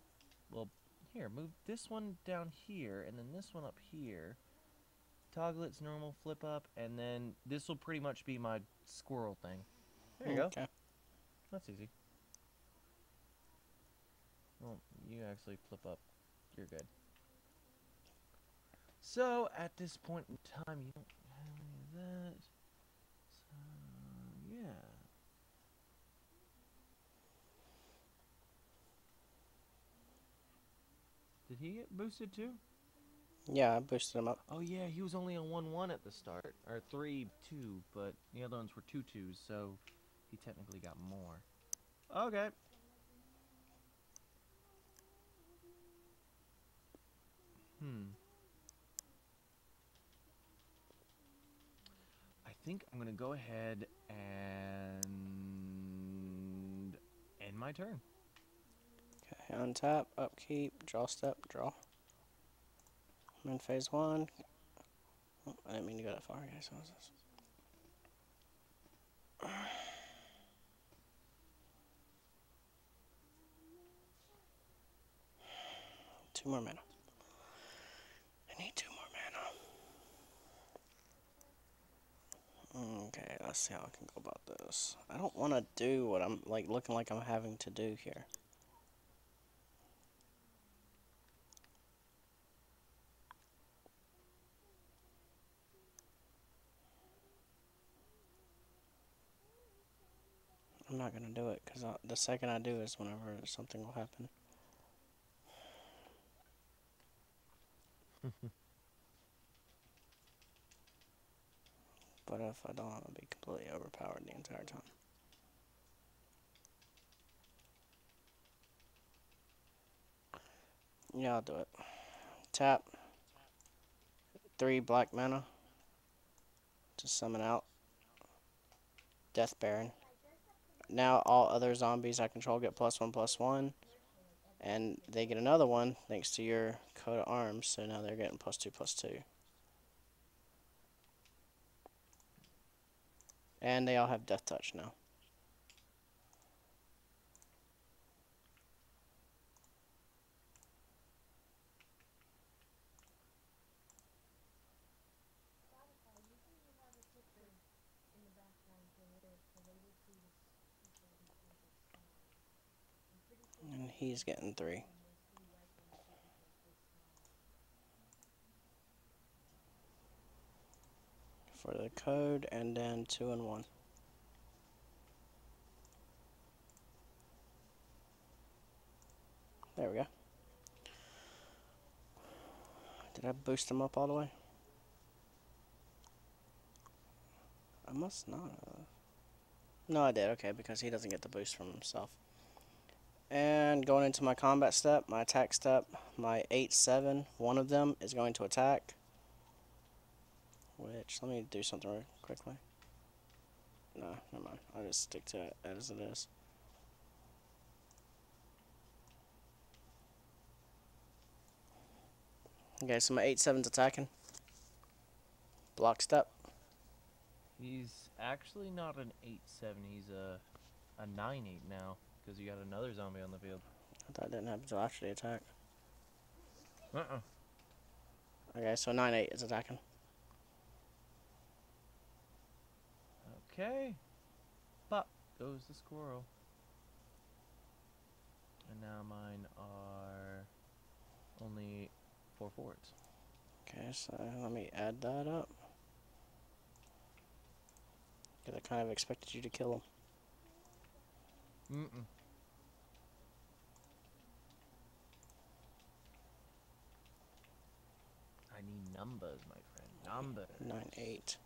Well, here, move this one down here, and then this one up here. Toggle its normal flip up, and then this will pretty much be my squirrel thing. There you go. Okay. That's easy. Well, you actually flip up. You're good. So, at this point in time, you don't have any of that. So, yeah. Did he get boosted too? Yeah, I boosted him up. Oh yeah, he was only a 1-1 at the start, or 3-2, but the other ones were 2-2s, so he technically got more. Okay. I think I'm gonna go ahead and end my turn. Okay, untap, upkeep, draw step, draw. I'm in phase 1. Oh, I didn't mean to go that far, guys. What is this? 2 more mana. I need 2 more mana. Okay, let's see how I can go about this. I don't want to do what I'm like looking like I'm having to do here. I'm not gonna do it because the second I do is whenever something will happen. But if I don't, I'm gonna be completely overpowered the entire time. Yeah, I'll do it. Tap 3 black mana to summon out Death Baron. Now all other zombies I control get +1/+1, and they get another one thanks to your coat of arms. So now they're getting +2/+2, and they all have Death Touch now. And he's getting 3. For the code, and then 2 and 1. There we go. Did I boost him up all the way? I must not have. No, I did. Okay, because he doesn't get the boost from himself. And going into my combat step, my attack step, my 8/7, one of them is going to attack. Which, let me do something real quickly. No, never mind. I'll just stick to it as it is. Okay, so my 8/7's attacking. Block step. He's actually not an 8/7. He's a 9/8 now because you got another zombie on the field. I thought it didn't happen until after the attack. Uh-uh. Okay, so 9/8 is attacking. Okay. Pop goes the squirrel. And now mine are only 4 forwards. Okay, so let me add that up. Because I kind of expected you to kill him. Mm-mm. I need numbers, my friend. Numbers. 9/8.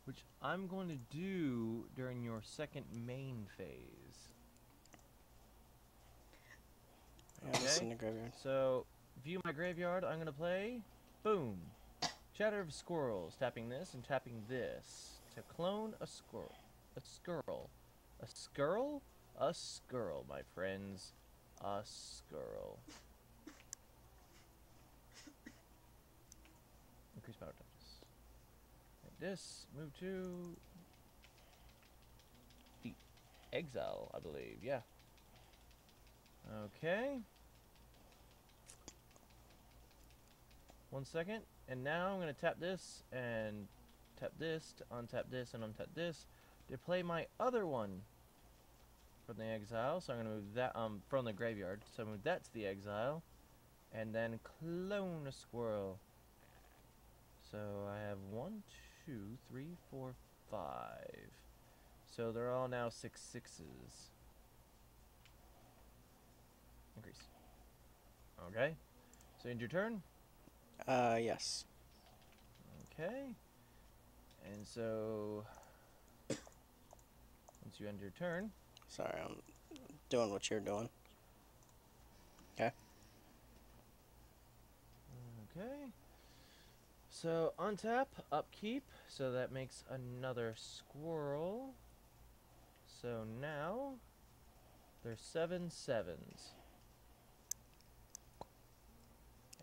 Which I'm going to do during your second main phase. Yeah, this is in the graveyard. So, view my graveyard. I'm going to play. Boom. Chatter of Squirrels. Tapping this and tapping this. To clone a squirrel. A skirl. A skirl? A skirl, my friends. A skirl. Increase power touches. Like this. Move to the exile, I believe. Yeah. Okay. 1 second. And now I'm going to tap this and tap this to untap this and untap this to play my other one from the exile. So I'm going to move that from the graveyard. So I move that to the exile. and then clone a squirrel. So I have 1, 2, 3, 4, 5. So they're all now 6 sixes. Increase. Okay. So end your turn. Yes. Okay. And so once you end your turn, Sorry, I'm doing what you're doing. Okay. okay. So untap, upkeep, so that makes another squirrel. So now there's 7 sevens.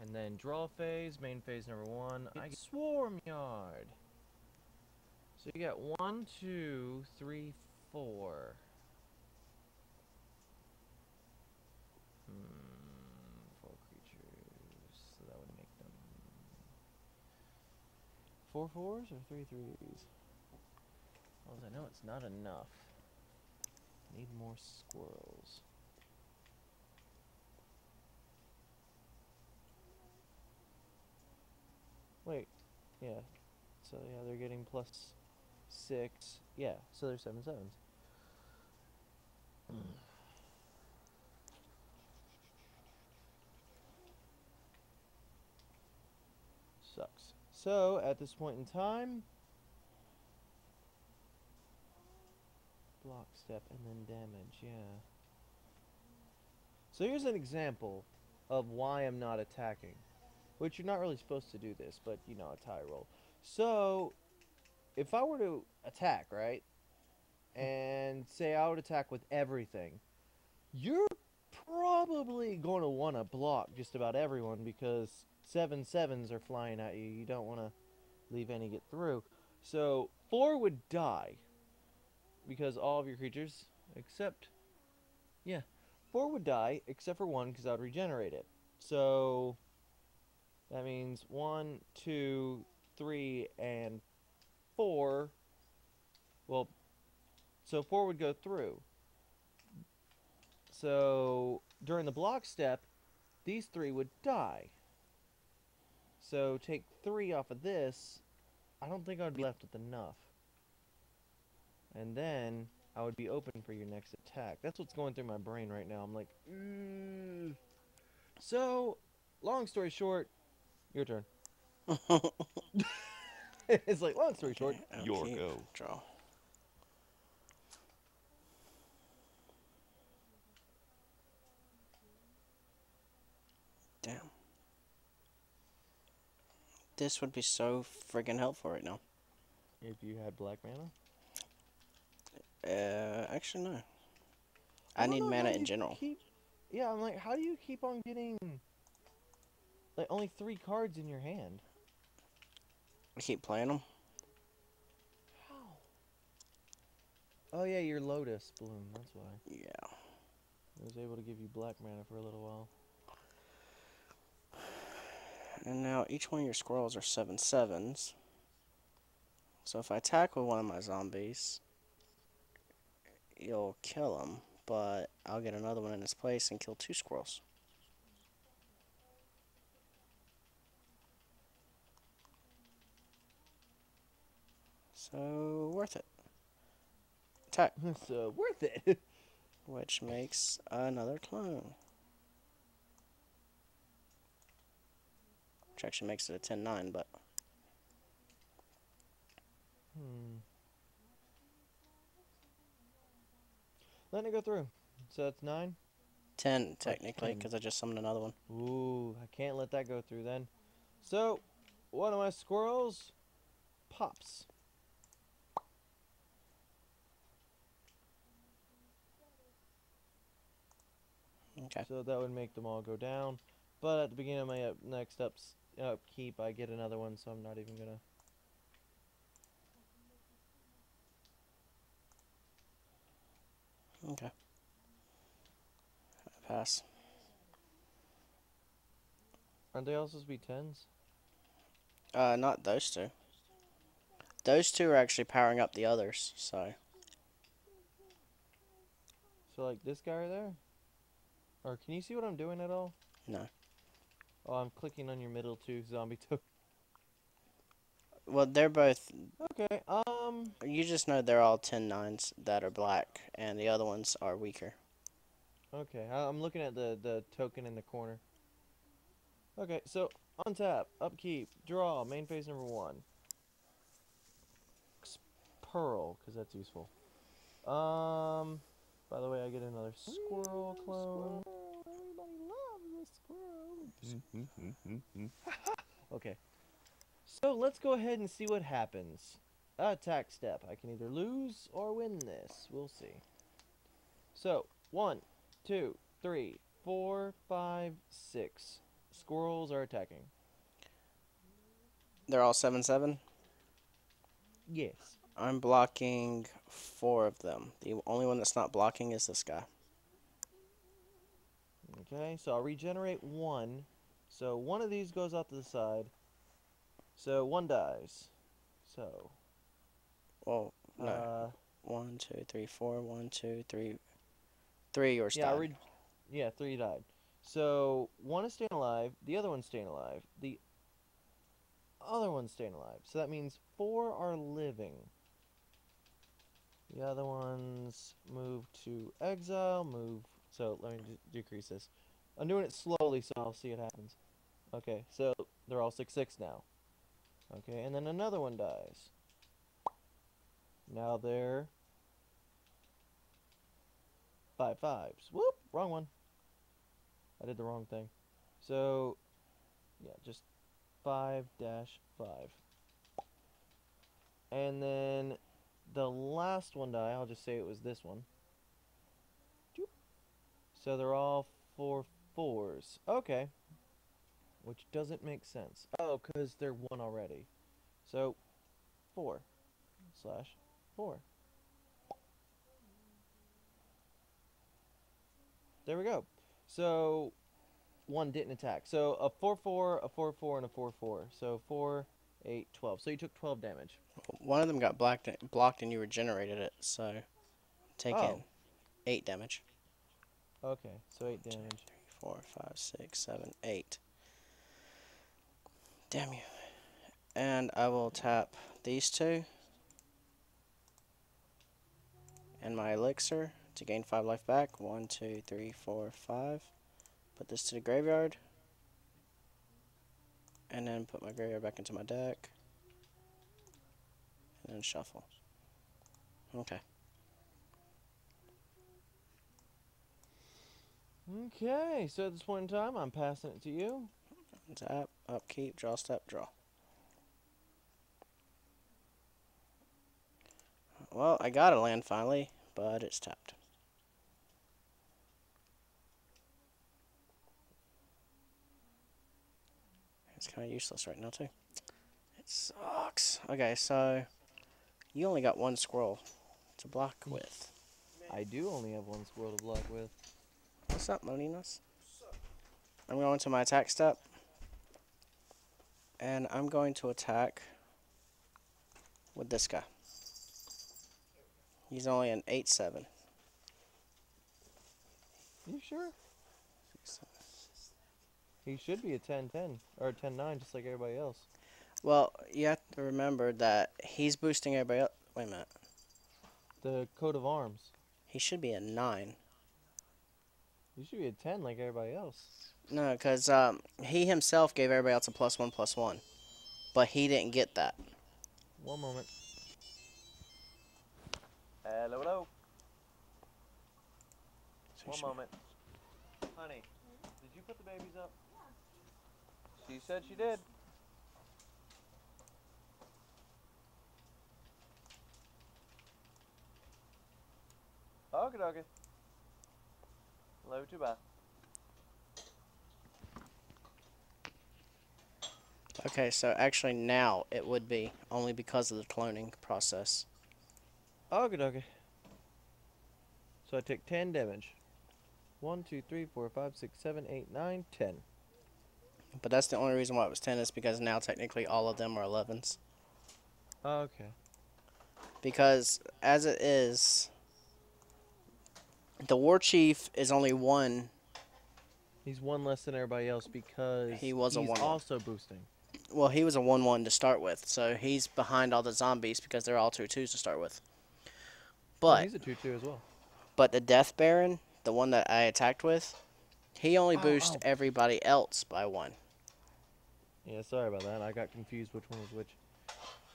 And then draw phase, main phase number 1. I get swarm yard. So you got 1, 2, 3, 4. 4 creatures. So that would make them 4 fours or 3 threes. Well, as I know it's not enough. Need more squirrels. Wait, yeah. So yeah, they're getting plus 6. Yeah, so they're 7 sevens. Sucks. So at this point in time, block step and then damage. Yeah. So here's an example of why I'm not attacking. Which you're not really supposed to do this, but you know, it's how I roll. So if I were to attack, right? And say I would attack with everything, you're probably going to want to block just about everyone because 7 sevens are flying at you. You don't want to leave any get through. So 4 would die because all of your creatures, except, yeah, 4 would die except for 1 because I would regenerate it. So that means 1, 2, 3, and 4. Well, so 4 would go through. So during the block step, these 3 would die. So take 3 off of this. I don't think I'd be left with enough. And then I would be open for your next attack. That's what's going through my brain right now. I'm like, So, long story short, your turn. It's like, long story short, your Upkeep, go. draw. Damn. This would be so friggin' helpful right now. If you had black mana. Actually, no. I I don't need know mana how in you general. Yeah, I'm like, how do you keep on getting like only 3 cards in your hand? I keep playing them. How? Oh yeah, your Lotus Bloom, that's why. Yeah. I was able to give you black mana for a little while. And now each one of your squirrels are 7 sevens. So if I attack with one of my zombies, you'll kill him, but I'll get another one in his place and kill 2 squirrels. So, worth it. Attack. So worth it. Which makes another clone. Which actually makes it a 10-9, but... Letting it go through. So that's 9. 10, technically, 10. because I just summoned another one. Ooh, I can't let that go through then. So, one of my squirrels pops. Okay. So that would make them all go down. But at the beginning of my next upkeep, I get another one, so I'm not even gonna. Okay. I pass. Aren't they all supposed to be 10s? Not those two. Those two are actually powering up the others, so... So like this guy right there? Or can you see what I'm doing at all? No. Oh, I'm clicking on your middle two zombie token. Well, they're both. Okay. You just know they're all 10-9s that are black, and the other ones are weaker. Okay. I'm looking at the token in the corner. Okay. So untap, upkeep, draw, main phase number 1. Pearl, because that's useful. By the way, I get another squirrel clone. Everybody loves a squirrel. Okay. So let's go ahead and see what happens. Attack step. I can either lose or win this. We'll see. So, 1, 2, 3, 4, 5, 6. Squirrels are attacking. They're all 7-7. Yes. I'm blocking 4 of them. The only one that's not blocking is this guy. Okay, so I'll regenerate 1. So one of these goes out to the side. So 1 dies. So, Well, no. 1, 2, 3, 4. 1, 2, 3. 3 yours yeah, died. yeah, 3 died. So 1 is staying alive. The other one's staying alive. The other one's staying alive. So that means 4 are living. The other ones move to exile, move. So let me decrease this. I'm doing it slowly, so I'll see what happens. Okay, so they're all 6/6 now. Okay, and then another one dies. Now they're 5/5s. Whoop, wrong one. I did the wrong thing. So, yeah, just 5-5. And then the last one die, I'll just say it was this one. So they're all 4/4s. Okay. Which doesn't make sense. Oh, because they're 1 already. So, 4/4. There we go. So, 1 didn't attack. So, a 4/4, a 4/4, and a 4/4. So, 4, 8, 12. So, you took 12 damage. One of them got blocked and you regenerated it, so take in Oh, 8 damage. okay. So, 8 1, 2, damage. 3, 4, 5, 6, 7, 8. Damn you. And I will tap these 2 and my elixir to gain 5 life back. 1, 2, 3, 4, 5. Put this to the graveyard. And then put my graveyard back into my deck. And then shuffle. Okay. Okay. So, at this point in time, I'm passing it to you. Tap, upkeep, draw step, draw. Well, I got a land finally, but it's tapped. It's kind of useless right now, too. It sucks. Okay, so you only got 1 squirrel to block with. I do only have 1 squirrel to block with. What's up, Moninas? I'm going to my attack step. And I'm going to attack with this guy. He's only an 8/7. You sure? He should be a 10/10 or a 10/9, just like everybody else. Well, you have to remember that he's boosting everybody up. Wait a minute. The coat of arms. He should be a 9. You should be a 10 like everybody else. No, because he himself gave everybody else a +1/+1. But he didn't get that. One moment. Hello, hello. One moment. Honey, did you put the babies up? She said she did. Okay, okay. Love you too, bye. Okay, so actually now it would be, only because of the cloning process. Okay, okay. So I take 10 damage. 1, 2, 3, 4, 5, 6, 7, 8, 9, 10. But that's the only reason why it was 10 is because now technically all of them are 11s. Okay. Because as it is, the war chief is only 1 He's one less than everybody else because He was a he's 1-1. also boosting. Well, he was a 1-1 to start with, so he's behind all the zombies because they're all 2-2s to start with. Oh, But he's a 2-2 as well. the Death Baron, the one that I attacked with, he only Ow, boosts ow. everybody else by 1. Yeah, sorry about that. I got confused which one was which.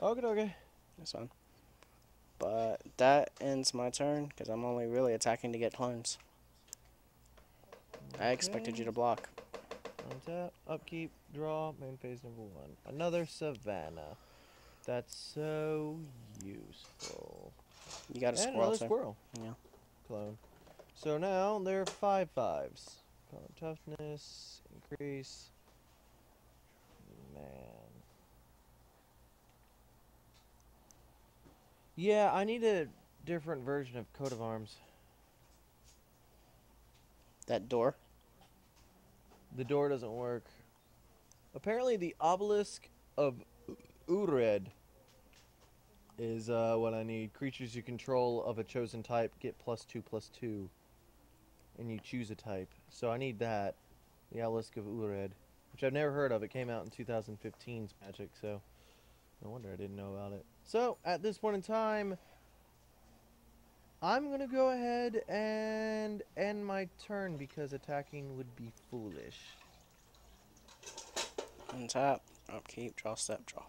Okay. That's fine. But that ends my turn because I'm only really attacking to get clones. I expected you to block. Untap, upkeep, draw, main phase number 1. Another Savannah. That's so useful. You got a And squirrel another too. squirrel. Yeah. Clone. So now they're 5/5s. Power toughness, increase. Man. Yeah, I need a different version of coat of arms. That door. The door doesn't work. Apparently the obelisk of Ured is what I need. Creatures you control of a chosen type get +2/+2. And you choose a type. So I need that. The obelisk of Ured. Which I've never heard of. It came out in 2015's Magic, so no wonder I didn't know about it. So, at this point in time, I'm going to go ahead and end my turn because attacking would be foolish. Untap. Upkeep. Draw. Step. Draw.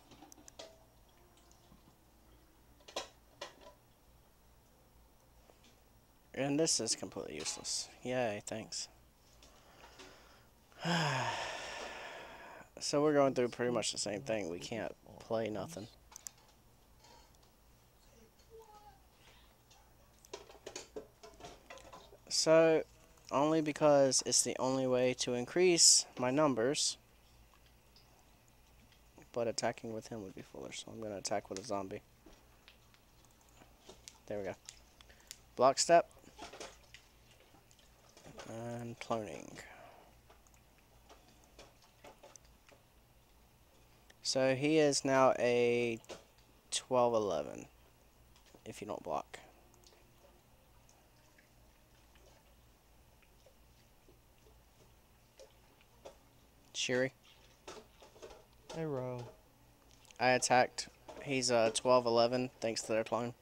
And this is completely useless. Yay, thanks. So we're going through pretty much the same thing. We can't play nothing. So, only because it's the only way to increase my numbers. But attacking with him would be foolish, so I'm going to attack with a zombie. There we go. Block step. And cloning. So he is now a 12-11 if you don't block. Shiri. Arrow. I attacked. He's a 12-11 thanks to their clone.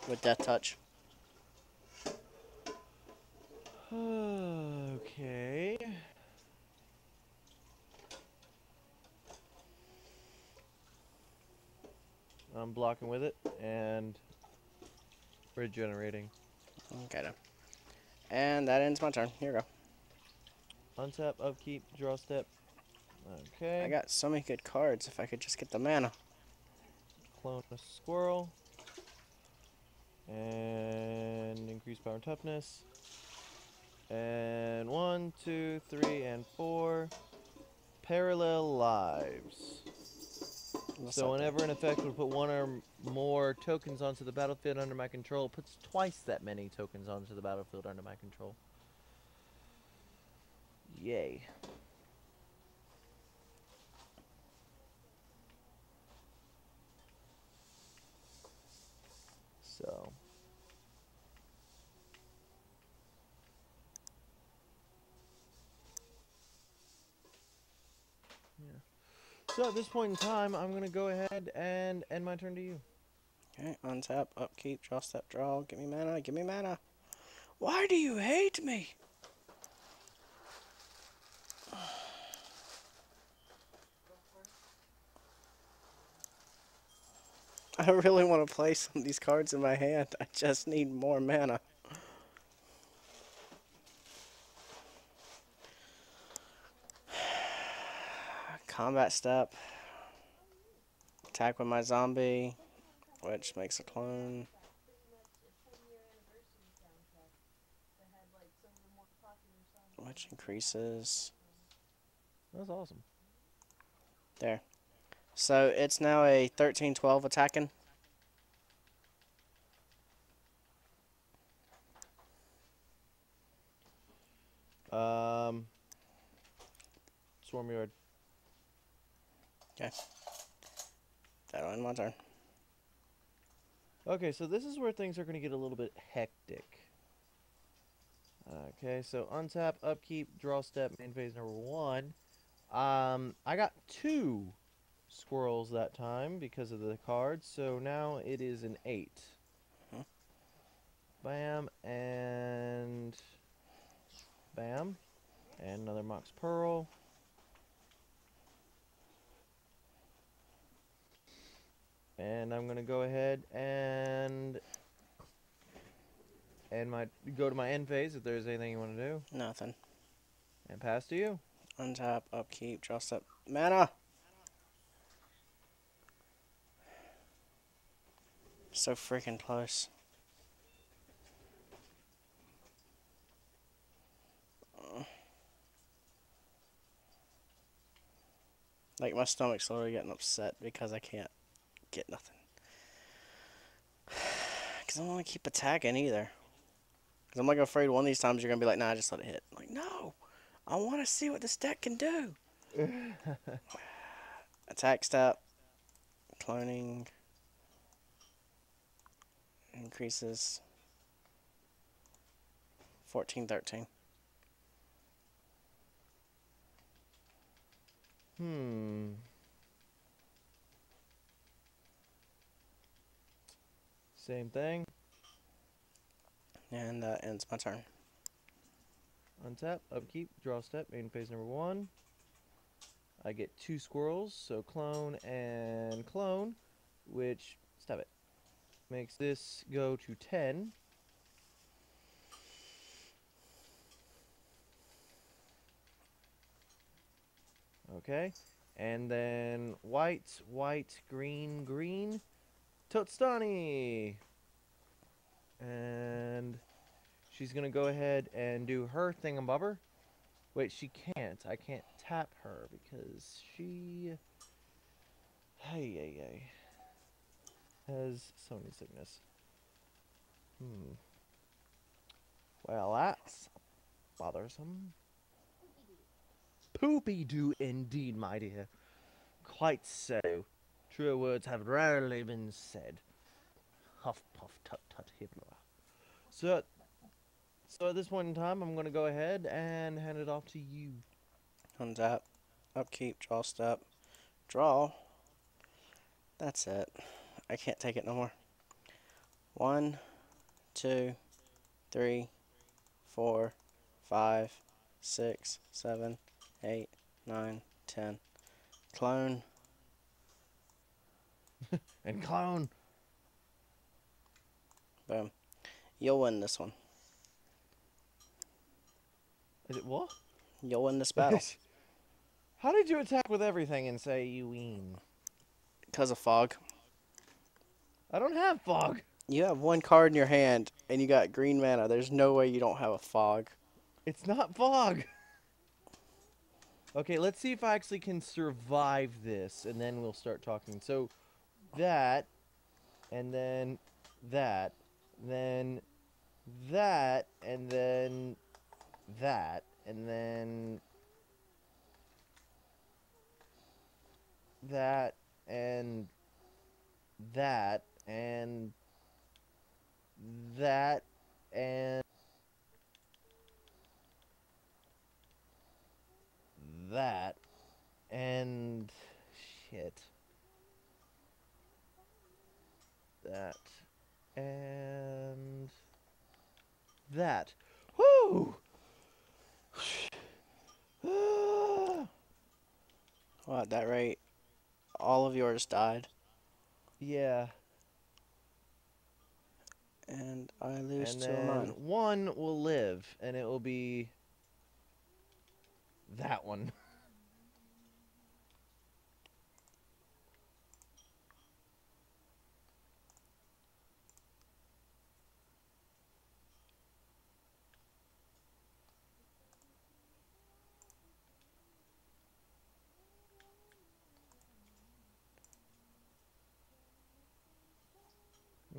With Death Touch. Okay. I'm blocking with it and regenerating. Okay then. And that ends my turn. Here we go. Untap, upkeep, draw step. Okay. I got so many good cards if I could just get the mana. Clone a squirrel. And increase power and toughness. And 1, 2, 3, and 4. Parallel lives. What's So up whenever an effect would put 1 or more tokens onto the battlefield under my control, it puts twice that many tokens onto the battlefield under my control. Yay. So. Yeah. So at this point in time, I'm going to go ahead and end my turn to you. Okay, untap, upkeep, draw, step, draw. Give me mana, give me mana. Why do you hate me? I really want to play some of these cards in my hand. I just need more mana. Combat step. Attack with my zombie, which makes a clone. Which increases. That's awesome. There. So it's now a 13-12 attacking. Swarm yard. Okay. That'll end my turn. Okay, so this is where things are going to get a little bit hectic. Okay, so untap, upkeep, draw step, main phase number 1. I got 2 squirrels that time because of the cards, so now it is an 8. Hmm. Bam, and bam. And another Mox Pearl. And I'm gonna go ahead and go to my end phase if there's anything you want to do. Nothing. And pass to you. Untap, upkeep, draw step. Mana! So freaking close. Like, my stomach's literally getting upset because I can't get nothing. Because I don't want to keep attacking either. Because I'm like afraid one of these times you're going to be like, nah, just let it hit. I'm like, no! I want to see what this deck can do! Attack step. Cloning. Increases. 14, 13. Hmm. Same thing. And that ends my turn. Untap, upkeep, draw step, main phase number 1. I get 2 squirrels, so clone and clone, which, stop it, makes this go to 10. Okay, and then white, white, green, green, Totstani! And she's gonna go ahead and do her thingamabobber. Wait, she can't. I can't tap her because she... Hey, has Sony sickness. Well, that's bothersome. Poopy do indeed, my dear. Quite so. Truer words have rarely been said. Huff, puff, tut, tut, hibbler. So at this point in time, I'm going to go ahead and hand it off to you. Untap. Upkeep, draw step. Draw. That's it. I can't take it no more. 1, 2, 3, 4, 5, 6, 7, 8, 9, 10. Clone. And clown. Boom. You'll win this one. Is it what? You'll win this battle. How did you attack with everything and say you win? Because of fog. I don't have fog. You have 1 card in your hand, and you got green mana. There's no way you don't have a fog. It's not fog. Okay, let's see if I actually can survive this, and then we'll start talking. So, that, and then that, then that, and then that, and then that, and that, and that, and that, and shit. That, and that. Woo! Well, at that rate, all of yours died. Yeah. And I lose And 2 of then mine. one will live, and it will be that one.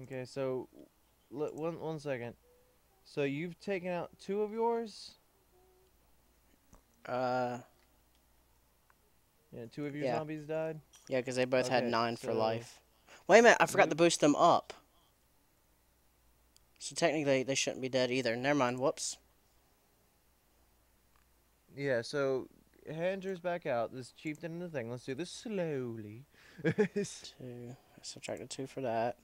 Okay, so one second. So you've taken out 2 of yours? Uh, Yeah, 2 of your Yeah. zombies died? yeah, because they both had Okay, 9 for so life. Wait a minute, I forgot you- to boost them up. So technically, they shouldn't be dead either. Never mind, whoops. Yeah, so hand yours back out. This chieftain in the thing. Let's do this slowly. 2. I subtracted 2 for that.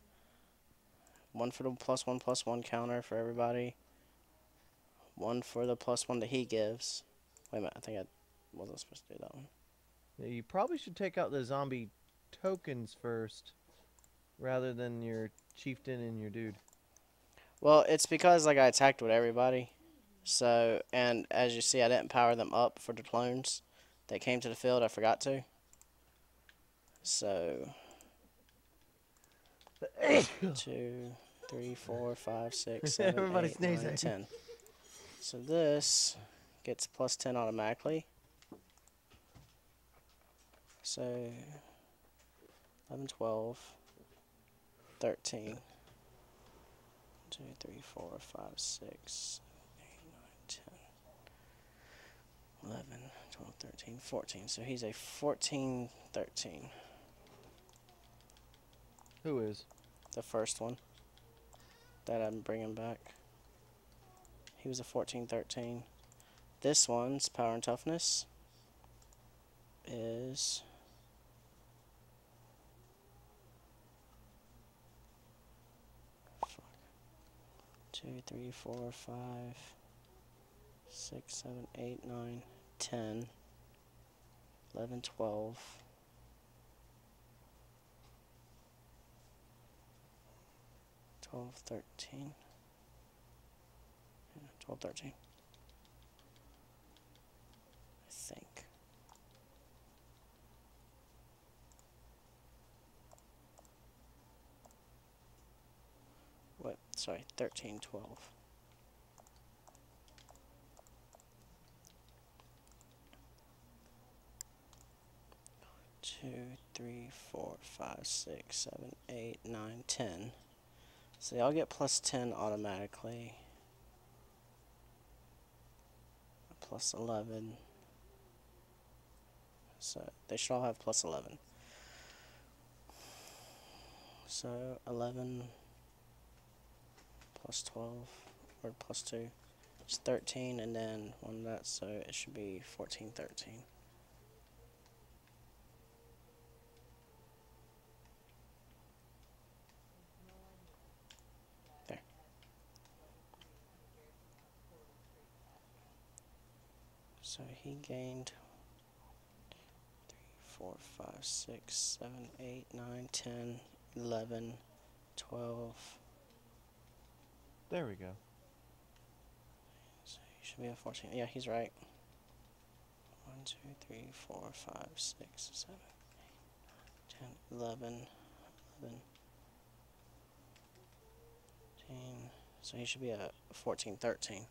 1 for the +1/+1 counter for everybody. 1 for the +1 that he gives. Wait a minute, I think I wasn't supposed to do that one. Yeah, you probably should take out the zombie tokens first, rather than your chieftain and your dude. Well, it's because like I attacked with everybody. So, and as you see, I didn't power them up for the clones that came to the field. I forgot to. So, 2, 3, 4, 5, 6, 7, Everybody's 8, 9, sneezing. 10. So this gets +10 automatically. So 11, 12, 13. 1, 2, 3, 4, 5, 6, 8, 9, 10, 11, 12, 13, 14. So he's a 14, 13. Who is? The first one that I'm bringing back. He was a 14, 13. This one's power and toughness is 2, 3, 4, 5, 6, 7, 8, 9, 10, 11, 12. 12, 13. Yeah, 12, 13. I think. What? Sorry, 13, 12. Two, 3, 4, 5, 6, 7, 8, 9, 10. So they all get +10 automatically. +11. So they should all have +11. So 11 +12 or +2 is 13, and then one of that, so it should be 14, 13. There. So he gained 3, 4, 5, 6, 7, 8, 9, 10, 11, 12. There we go. So he should be a 14. Yeah, he's right. 1, 2, 3, 4, 5, 6, 7, 8, 10, 11, 11, 13. So he should be a 14, 13.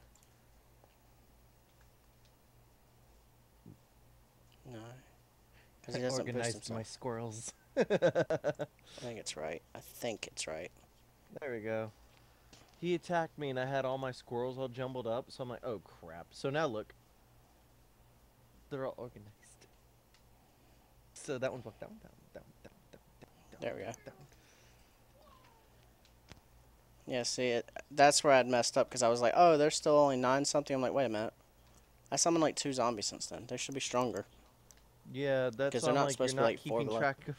No, because he I doesn't boost organized himself. my squirrels. I think it's right. I think it's right. There we go. He attacked me and I had all my squirrels all jumbled up, so I'm like, oh crap. So now look. They're all organized. So that one's blocked. That one down, down. There we go. Yeah, see, that's where I'd messed up, because I was like, oh, there's still only 9 something. I'm like, wait a minute. I summoned like 2 zombies since then. They should be stronger. Yeah, that's 'Cause why they're I'm not like, you're supposed to be not like 4 keeping below. track of.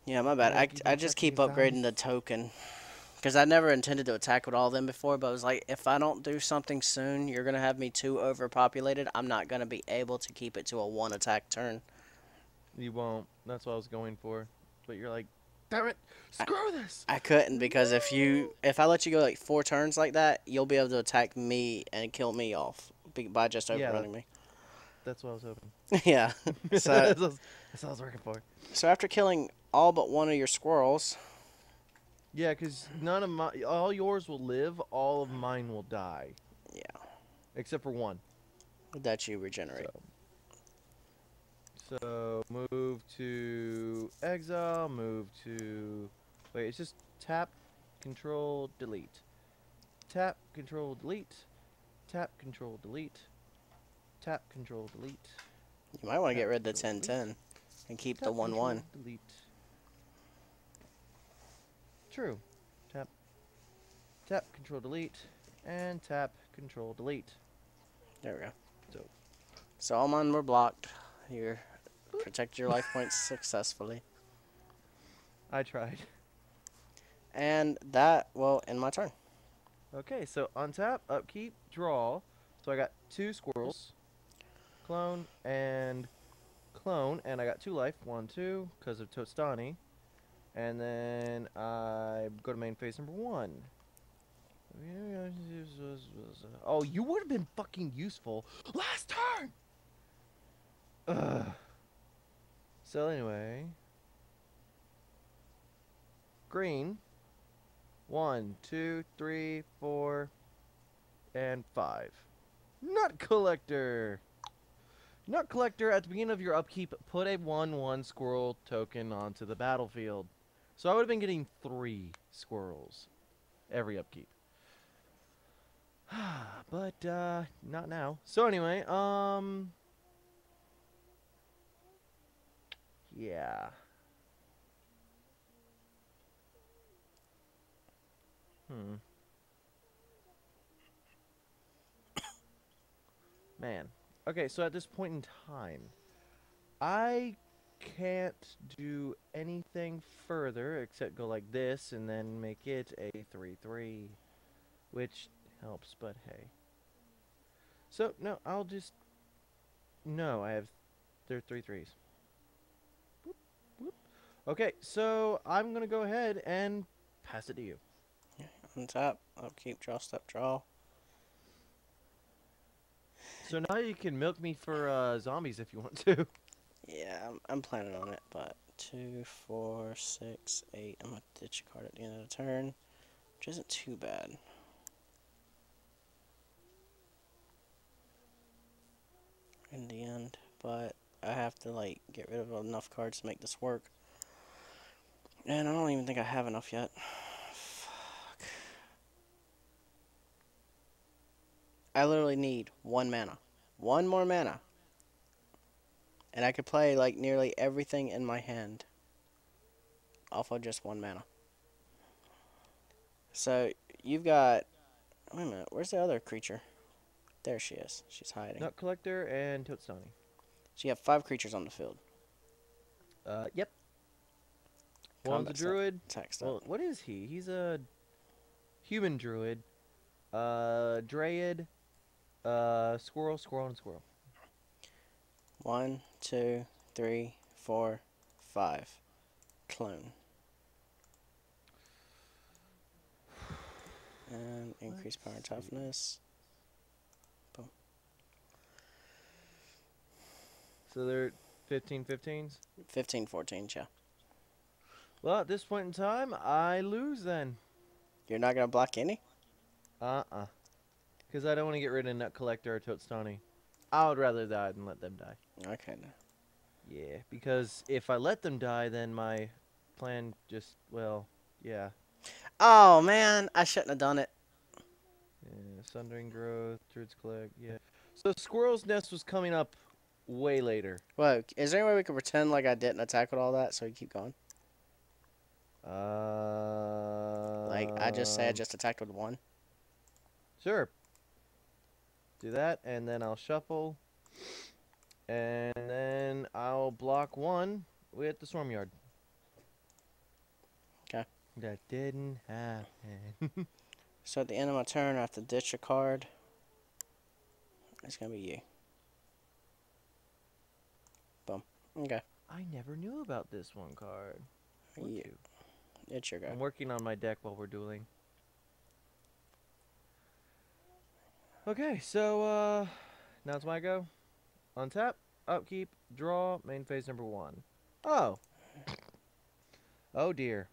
Yeah, my bad. You're not I keeping just track of keep your upgrading the zombies. token. Because I never intended to attack with all of them before, but I was like, if I don't do something soon, you're going to have me too overpopulated. I'm not going to be able to keep it to a 1 attack turn. You won't. That's what I was going for. But you're like, damn it, screw this. I couldn't, because if I let you go like 4 turns like that, you'll be able to attack me and kill me off by just Yeah, overrunning me. That's what I was hoping. Yeah. So that's what I was working for. so after killing all but one of your squirrels, Yeah, because none of my, all yours will live, all of mine will die. yeah, Except for one. that you regenerate. So move to exile, move to, wait, it's just tap, control, delete. Tap, control, delete. Tap, control, delete. Tap, control, delete. You might want to get Tap, rid of the control, 10-10 and keep Tap, the 1-1. control, delete. True. Tap, tap, control, delete, and tap, control, delete. There we go. So all mine were blocked. You protect your life points successfully. I tried. And that will end my turn. Okay, so untap, upkeep, draw. So I got 2 squirrels, clone, and I got 2 life, 1, 2, because of Tostani. And then I go to main phase number 1. Oh, you would have been fucking useful last turn! Ugh. So anyway, green, 1, 2, 3, 4, and 5. Nut collector! Nut collector, at the beginning of your upkeep, put a 1/1 squirrel token onto the battlefield. So I would have been getting 3 squirrels every upkeep. But, not now. So anyway, yeah. Man. Okay, so at this point in time, I can't do anything further except go like this and then make it a 3/3, which helps, but hey. So, no, I'll just... No, I have... They're 3/3s. Boop, boop. Okay, so I'm going to go ahead and pass it to you. Untap, upkeep, draw, step, draw. So now you can milk me for zombies if you want to. Yeah, I'm planning on it, but 2, 4, 6, 8. I'm gonna ditch a card at the end of the turn, which isn't too bad. In the end, but I have to like get rid of enough cards to make this work, and I don't even think I have enough yet. Fuck. I literally need 1 mana, 1 more mana, and I could play like nearly everything in my hand off of just 1 mana. So you've got, wait a minute, where's the other creature? There she is. She's hiding. Nut collector and Totstani. So you have 5 creatures on the field. Yep. One's a Combat step, druid. attack step. Well, what is he? He's a human druid. Dryad. Squirrel, squirrel, and squirrel. 1, 2, 3, 4, 5. Clone. And increase power and toughness. Boom. So they're 15/15s? 15, 14, yeah. Well, at this point in time, I lose then. You're not going to block any? Because I don't want to get rid of Nut Collector or Totstani. I would rather die than let them die. Okay, no. Yeah, because if I let them die, then my plan just, well, yeah. Oh, man. I shouldn't have done it. Yeah, Sundering Growth, Druid's Collect, yeah. So Squirrel's Nest was coming up way later. Whoa, is there any way we could pretend like I didn't attack with all that so we keep going? Like, I just say I just attacked with 1? Sure. Do that, and then I'll shuffle. And then I'll block 1 with the Storm Yard. Okay. That didn't happen. So at the end of my turn, I have to ditch a card. It's going to be you. Boom. Okay. I never knew about this one card. Would You. you? It's your go. I'm working on my deck while we're dueling. Okay, so, now it's my go. Untap, upkeep, draw, main phase number 1. Oh. Oh, dear.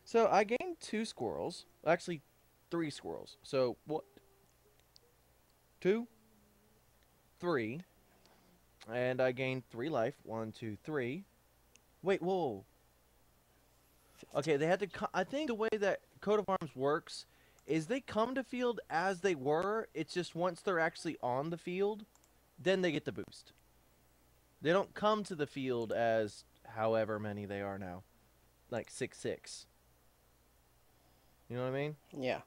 So, I gained 2 squirrels. Actually, 3 squirrels. So, what? 2? 3. And I gained 3 life. 1, 2, 3. Wait, whoa. Okay, they had to... I think the way that Coat of Arms works is they come to field as they were. It's just once they're actually on the field, then they get the boost. They don't come to the field as however many they are now. Like 6/6. You know what I mean? Yeah.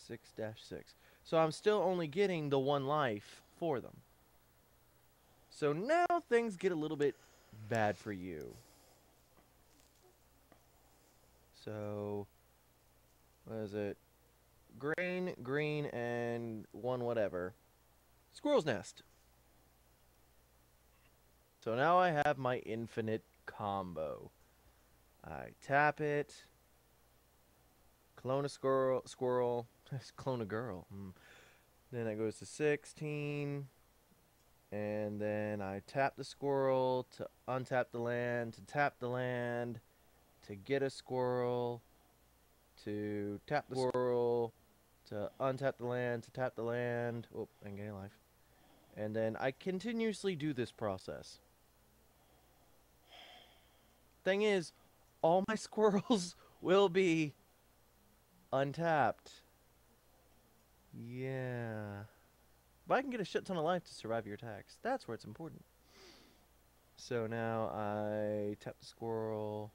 6-6. So I'm still only getting the 1 life for them. So now things get a little bit bad for you. So, what is it? Green, green, and 1 whatever. Squirrel's Nest. So now I have my infinite combo. I tap it, clone a squirrel, clone a girl. Then it goes to 16, and then I tap the squirrel to untap the land, to tap the land, to get a squirrel, to tap the squirrel, to untap the land, to tap the land. Oh, and gain life. And then I continuously do this process. Thing is, all my squirrels will be untapped. Yeah. But I can get a shit ton of life to survive your attacks. That's where it's important. So now I tap the squirrel,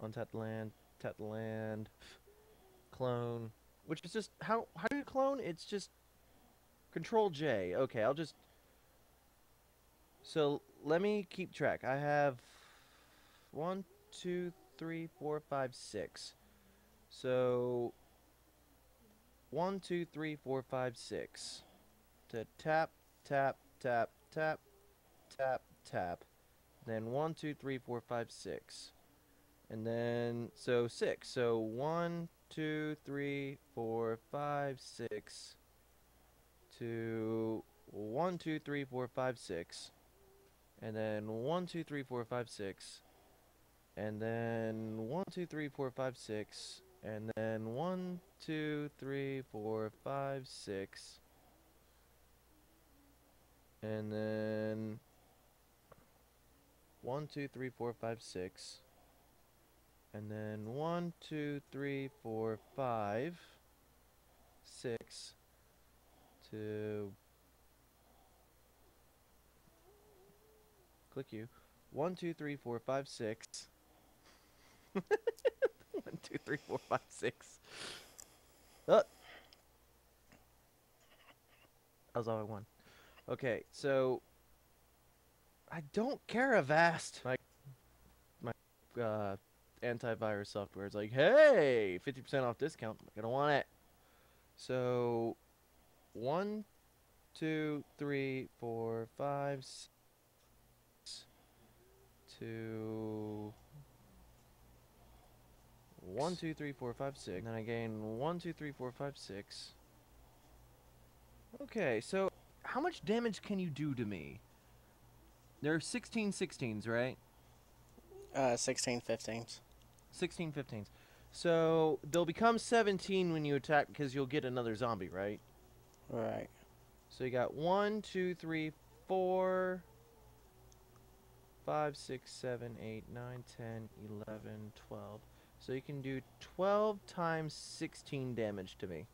untap the land, tap the land, clone. Which is just, how do you clone? It's just Control J. Okay, I'll just... So let me keep track. I have 1, 2, 3, 4, 5, 6. So 1, 2, 3, 4, 5, 6. To tap, tap, tap, tap, tap, tap. Then 1, 2, 3, 4, 5, 6. And then, so 6. So 1, 2, 3, 4, 5, 6. To 1, 2, 3, 4, 5, 6. And then 1, 2, 3, 4, 5, 6. And then 1, 2, 3, 4, 5, 6. And then 1, 2, 3, 4, 5, 6. And then 1, 2, 3, 4, 5, 6. And then 1, 2, 3, 4, 5, 6. To click you. 1, 2, 3, 4, 5, 6. 1, 2, 3, 4, 5, 6. That was all I want. Okay, so I don't care Avast. My antivirus software is like, hey, 50% off discount. I'm gonna want it. So 1, 2, 3, 4, 5, 6. To 1, 2, 3, 4, 5, 6. And then I gain 1, 2, 3, 4, 5, 6. Okay, so how much damage can you do to me? There are 16 16s, right? 16 15s. 16 15s. So they'll become 17 when you attack because you'll get another zombie, right? Right. So you got 1, 2, 3, 4, 5, 6, 7, 8, 9, 10, 11, 12. So you can do 12 times 16 damage to me.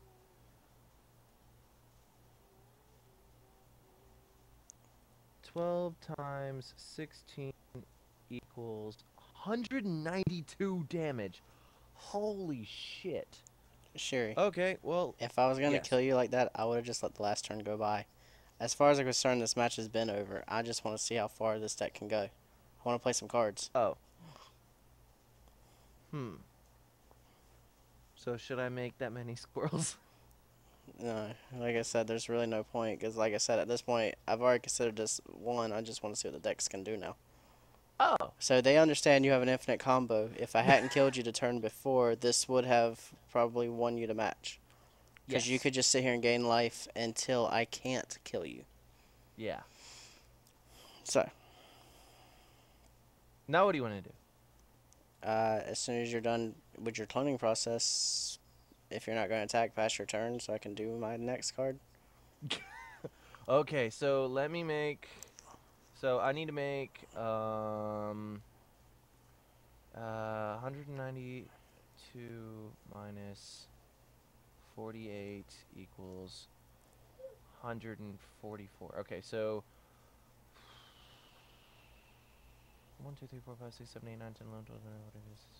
Twelve times 16 equals 192 damage. Holy shit. Sherry, Okay, well, if I was going to yes. kill you like that, I would have just let the last turn go by. As far as I'm concerned, this match has been over. I just want to see how far this deck can go. I want to play some cards. Oh. So should I make that many squirrels? No, like I said, there's really no point. Because like I said, at this point, I've already considered this one. I just want to see what the decks can do now. Oh. So they understand you have an infinite combo. If I hadn't killed you the turn before, this would have probably won you the match. Because you Yes. could just sit here and gain life until I can't kill you. Yeah. So, Now what do you want to do? as soon as you're done with your cloning process, if you're not going to attack, pass your turn so I can do my next card. Okay, so let me make... So I need to make 192 minus 48 equals 144. Okay, so 1, 2, 3, 4, 5, 6, 7, 8, 9, 10, 11, 12, 13, 14, 15, 16, 17.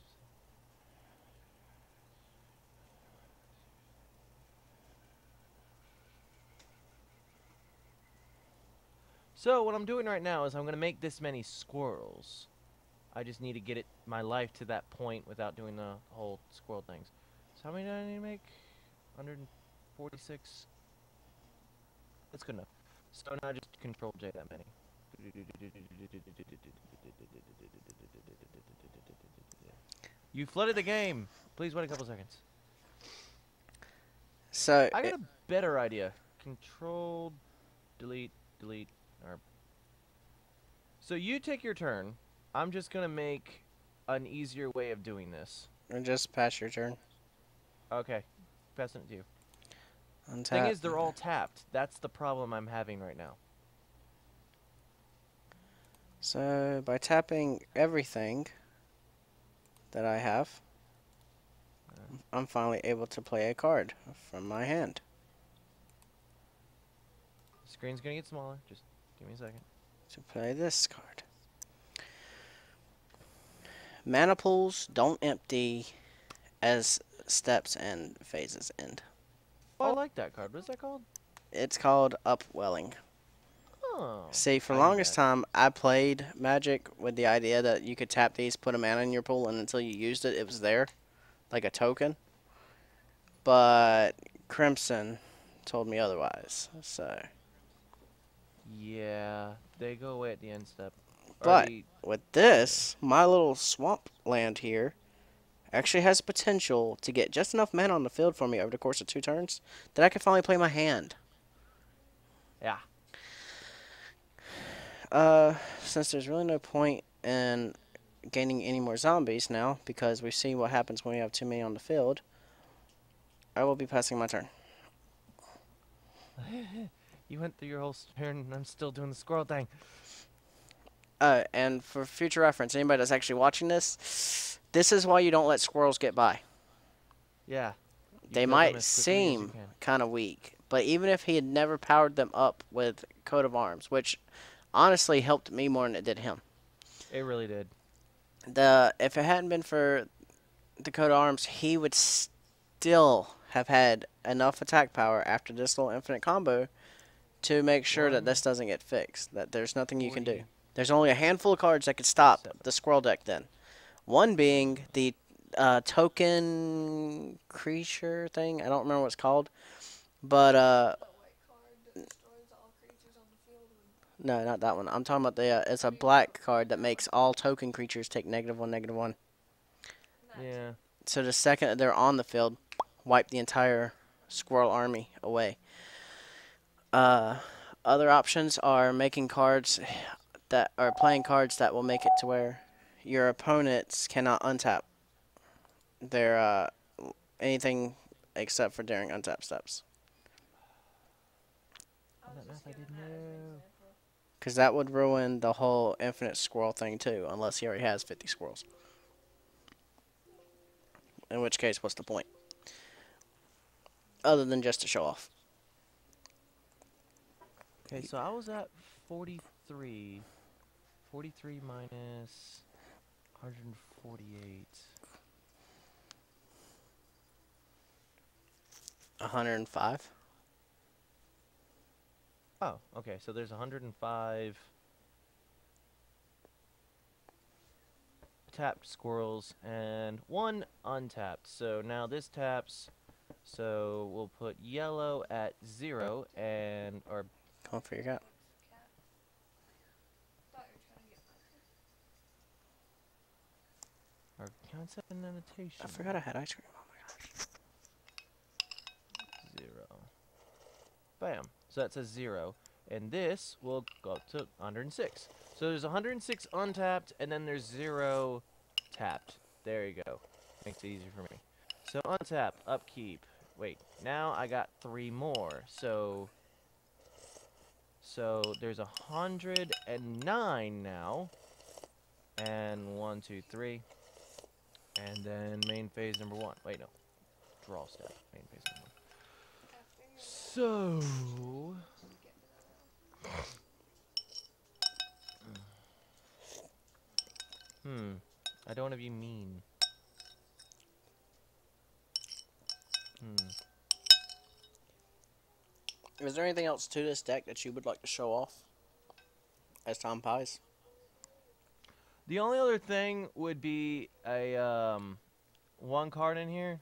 So what I'm doing right now is I'm gonna make this many squirrels. I just need to get my life to that point without doing the whole squirrel things. So how many do I need to make? 146. That's good enough. So now just control J that many. You flooded the game. Please wait a couple seconds. So I got a better idea. Control, delete, delete. Or so you take your turn. I'm just gonna make an easier way of doing this. just pass your turn. Okay, passing it to you. Untap. Thing is, they're all tapped. That's the problem I'm having right now. So by tapping everything that I have, I'm finally able to play a card from my hand. The screen's gonna get smaller. Just give me a second. To play this card. Mana pools don't empty as steps and phases end. Oh, I like that card. What's that called? It's called Upwelling. Oh. See, for I the need longest that. time, I played Magic with the idea that you could tap these, put a mana in your pool, and until you used it, it was there, like a token. But Crimson told me otherwise, so. Yeah, they go away at the end step. But with this, my little swamp land here actually has potential to get just enough mana on the field for me over the course of 2 turns that I can finally play my hand. Yeah. Since there's really no point in gaining any more zombies now, because we've seen what happens when we have too many on the field, I will be passing my turn. You went through your whole turn, and I'm still doing the squirrel thing. And for future reference, anybody that's actually watching this is why you don't let squirrels get by. Yeah. You They kill them might as quickly as you seem can. kind of weak, but even if he had never powered them up with Coat of Arms, which honestly helped me more than it did him. It really did. If it hadn't been for the Coat of Arms, he would still have had enough attack power after this little infinite combo to make sure that this doesn't get fixed, that there's nothing you can do. There's only a handful of cards that could stop the squirrel deck then. One being the token creature thing. I don't remember what it's called. But, That white card that destroys all creatures on the field. no, not that one. I'm talking about it's a black card that makes all token creatures take -1, -1. Yeah. So the second that they're on the field, wipe the entire squirrel army away. Other options are making cards that are playing cards that will make it to where your opponents cannot untap their anything except for during untap steps. That math I didn't know. Because that would ruin the whole infinite squirrel thing too, unless he already has 50 squirrels. In which case, what's the point? Other than just to show off. Okay, so I was at 43. 43 minus 148. 105. Oh, okay, so there's 105 tapped squirrels and 1 untapped. So now this taps, so we'll put yellow at 0 and, or Going for your cat. Thought you were trying to get my our concept and annotation. I forgot I had ice cream. Oh my gosh. 0. Bam. So that says 0. And this will go up to 106. So there's 106 untapped, and then there's 0 tapped. There you go. Makes it easier for me. So untap, upkeep. Wait, now I got 3 more. So there's 109 now. And 1, 2, 3. And then main phase number 1. Wait, no. Draw step. Main phase number 1. So I don't want to be mean. Is there anything else to this deck that you would like to show off? As time pies. The only other thing would be a one card in here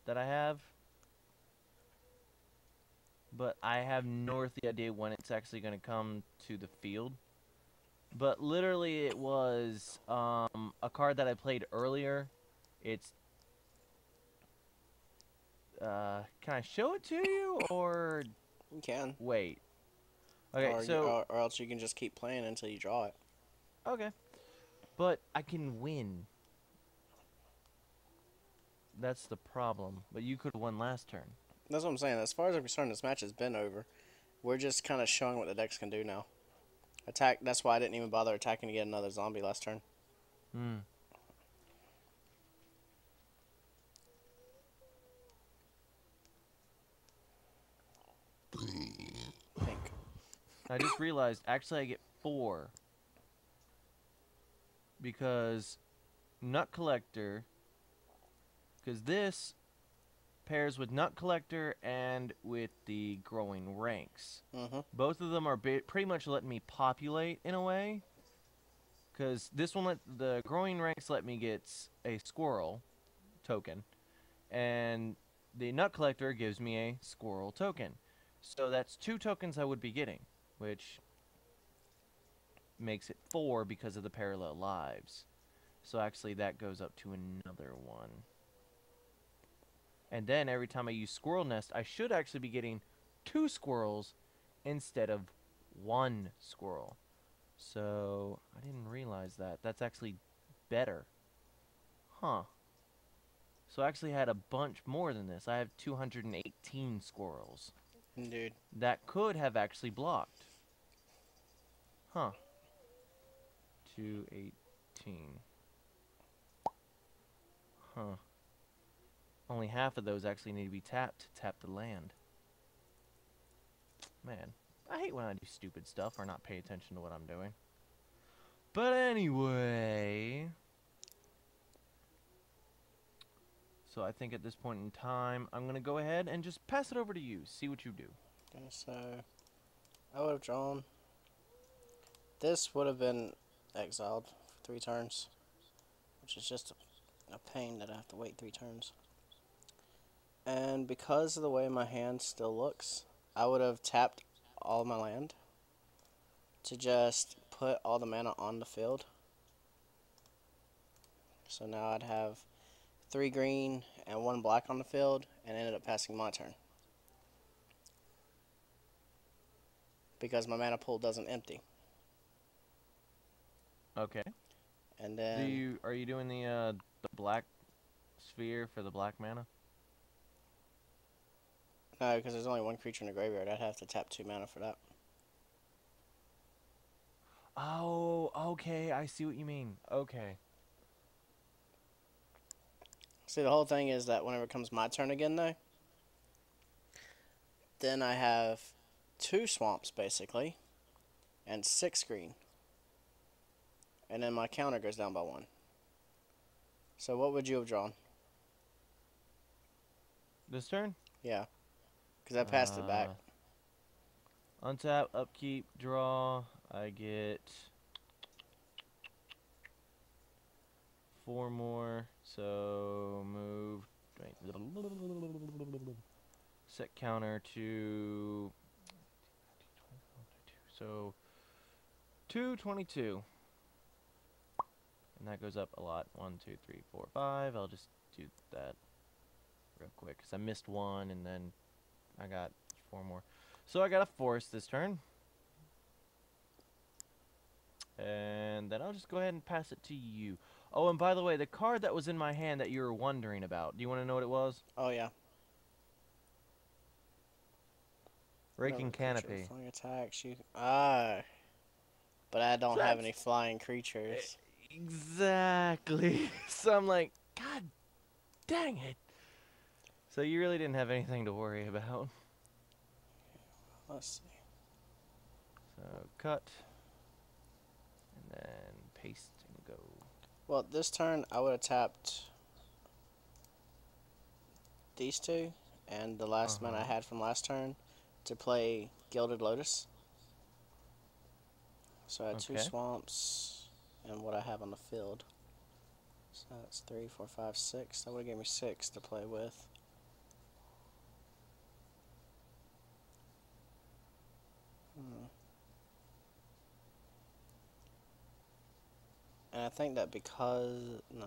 that I have, but I have no earthly idea when it's actually going to come to the field. But literally, it was a card that I played earlier. It's can I show it to you or You can. wait? Okay, Or, so or else you can just keep playing until you draw it. okay, but I can win. That's the problem. But you could have won last turn. That's what I'm saying. As far as I'm concerned, this match has been over. We're just kind of showing what the decks can do now. Attack. That's why I didn't even bother attacking to get another zombie last turn. Hmm. Pink. I just realized actually I get 4 because Nut Collector, because this pairs with Nut Collector and with the Growing Ranks. Mm-hmm. Both of them are pretty much letting me populate in a way. Because this one, the Growing Ranks let me get a Squirrel token. And the Nut Collector gives me a Squirrel token. So that's 2 tokens I would be getting. Which makes it 4 because of the parallel lives. So actually that goes up to another 1. And then every time I use Squirrel Nest, I should actually be getting 2 squirrels instead of 1 squirrel. So I didn't realize that. That's actually better. Huh. So I actually had a bunch more than this. I have 218 squirrels. Dude. That could have actually blocked. Huh. 218. Huh. Only half of those actually need to be tapped to tap the land. Man, I hate when I do stupid stuff or not pay attention to what I'm doing. But anyway, so I think at this point in time, I'm going to go ahead and just pass it over to you. See what you do. Okay, so I would have drawn. This would have been exiled for 3 turns, which is just a pain that I have to wait 3 turns. And because of the way my hand still looks, I would have tapped all my land to just put all the mana on the field. So now I'd have 3 green and 1 black on the field, and ended up passing my turn. Because my mana pool doesn't empty. Okay. And then Are you doing the black sphere for the black mana? no, because there's only 1 creature in the graveyard. I'd have to tap 2 mana for that. Oh, okay. I see what you mean. Okay. See, the whole thing is that whenever it comes my turn again, though, then I have 2 swamps, basically, and 6 green. And then my counter goes down by 1. So what would you have drawn? This turn? Yeah. Because I passed it back. Untap, upkeep, draw. I get 4 more. So move. Set counter to. So 222. And that goes up a lot. 1, 2, 3, 4, 5. I'll just do that real quick because I missed 1 and then I got 4 more. So I got a forest this turn. And then I'll just go ahead and pass it to you. Oh, and by the way, the card that was in my hand that you were wondering about, do you want to know what it was? Oh, yeah. Raking Canopy. Flying attacks. But I don't have any flying creatures. Exactly. So I'm like, God dang it. So you really didn't have anything to worry about. Let's see. So cut. And then paste and go. Well, this turn I would have tapped these 2 and the last mana I had from last turn to play Gilded Lotus. So I had two Okay. swamps and what I have on the field. So that's 3, 4, 5, 6. That would have gave me 6 to play with. Hmm. And I think that because... Nah.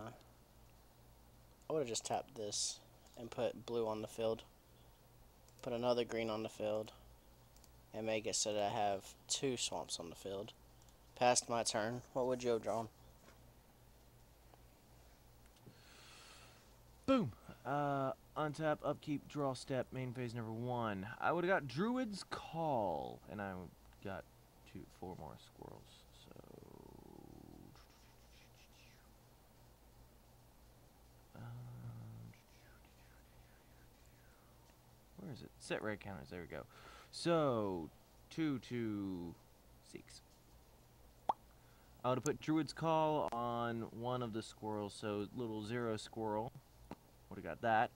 I would have just tapped this and put blue on the field. Put another green on the field. And make it so that I have 2 swamps on the field. Past my turn. What would you have drawn? Boom. Untap, upkeep, draw step, main phase number 1. I would have got Druid's Call, and I got 4 more squirrels. So, where is it? Set red counters. There we go. So, 2, 2, 6. I would have put Druid's Call on one of the squirrels, so little 0 squirrel. Would have got that.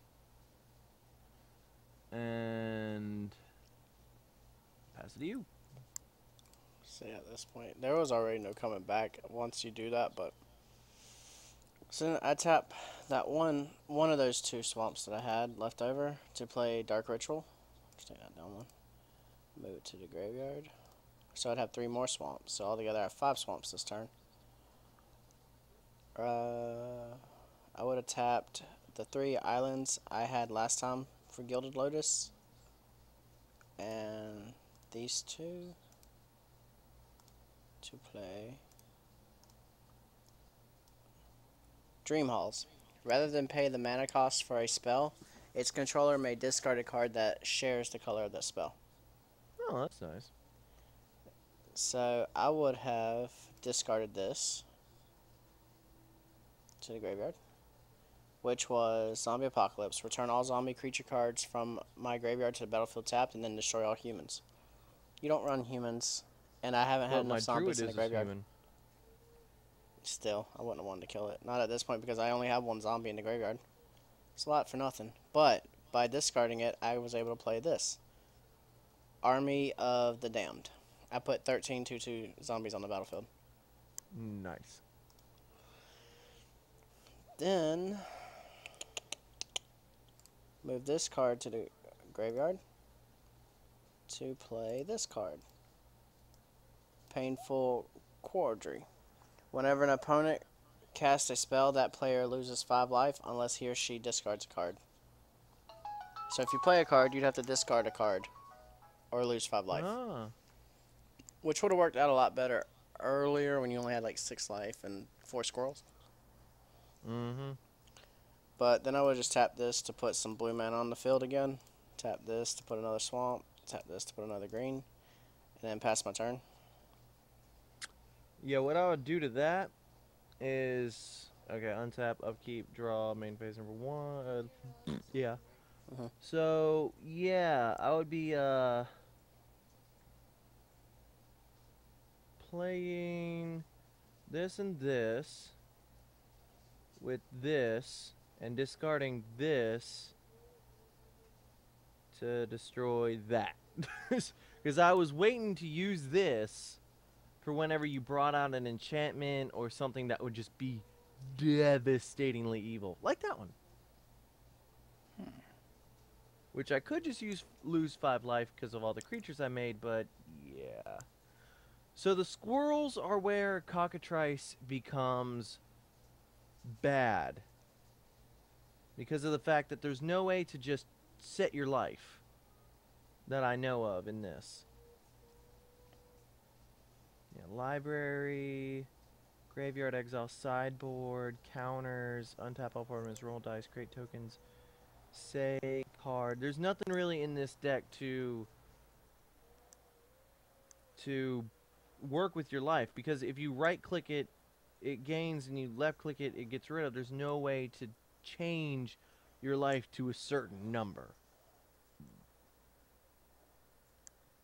And pass it to you. See, at this point, there was already no coming back once you do that, but... So I tap that one of those 2 swamps that I had left over to play Dark Ritual. Just take that down one. Move it to the graveyard. So I'd have 3 more swamps. So altogether I have 5 swamps this turn. I would have tapped the 3 islands I had last time for Gilded Lotus. And these 2 to play Dream Halls. Rather than pay the mana cost for a spell, its controller may discard a card that shares the color of that spell. Oh, that's nice. So I would have discarded this to the graveyard, which was Zombie Apocalypse. Return all zombie creature cards from my graveyard to the battlefield tapped, and then destroy all humans. You don't run humans, and I haven't had But my enough zombies druid in the is a graveyard. human. Still, I wouldn't have wanted to kill it. Not at this point because I only have 1 zombie in the graveyard. It's a lot for nothing. But by discarding it, I was able to play this. Army of the Damned. I put 13 2/2 zombies on the battlefield. Nice. Then move this card to the graveyard to play this card. Painful Quandary. Whenever an opponent casts a spell, that player loses 5 life unless he or she discards a card. So if you play a card, you'd have to discard a card or lose 5 life. Ah. Which would have worked out a lot better earlier when you only had like 6 life and 4 squirrels. Mm-hmm. But then I would just tap this to put some blue mana on the field again. Tap this to put another swamp. Tap this to put another green. And then pass my turn. Yeah, what I would do to that is... Okay, untap, upkeep, draw, main phase number 1. Yeah. Mhm. So, yeah, I would be, playing this and this with this and discarding this to destroy that. Because I was waiting to use this for whenever you brought out an enchantment or something that would just be devastatingly evil. Like that one. Which I could just lose 5 life because of all the creatures I made, but yeah. So the squirrels are where Cockatrice becomes bad. Because of the fact that there's no way to just set your life that I know of in this. Yeah, library, graveyard exile, sideboard, counters, untap all permanents, roll dice, create tokens, say card. There's nothing really in this deck to work with your life, because if you right click it, it gains, and you left click it, it gets rid of. There's no way to change your life to a certain number.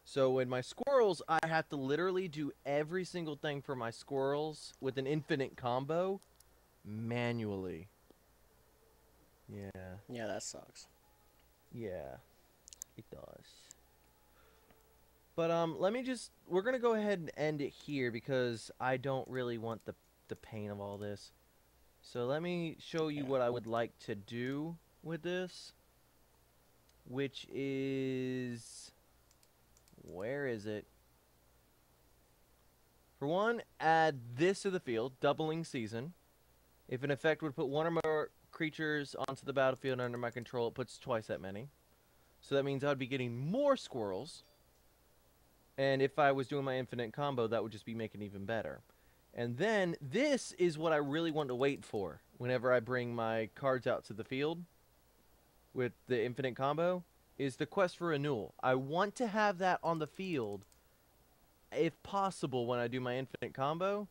So in my squirrels, I have to literally do every single thing for my squirrels with an infinite combo manually. Yeah. Yeah, that sucks. Yeah. It does. But let me just we're gonna go ahead and end it here because I don't really want the pain of all this. So let me show you Yeah. what I would like to do with this, which is where is it? For one, add this to the field, doubling season. If an effect would put one or more creatures onto the battlefield under my control, it puts twice that many. So that means I'd be getting more squirrels. And if I was doing my infinite combo, that would just be making it even better. And then this is what I really want to wait for whenever I bring my cards out to the field with the infinite combo is the quest for renewal. I want to have that on the field if possible when I do my infinite combo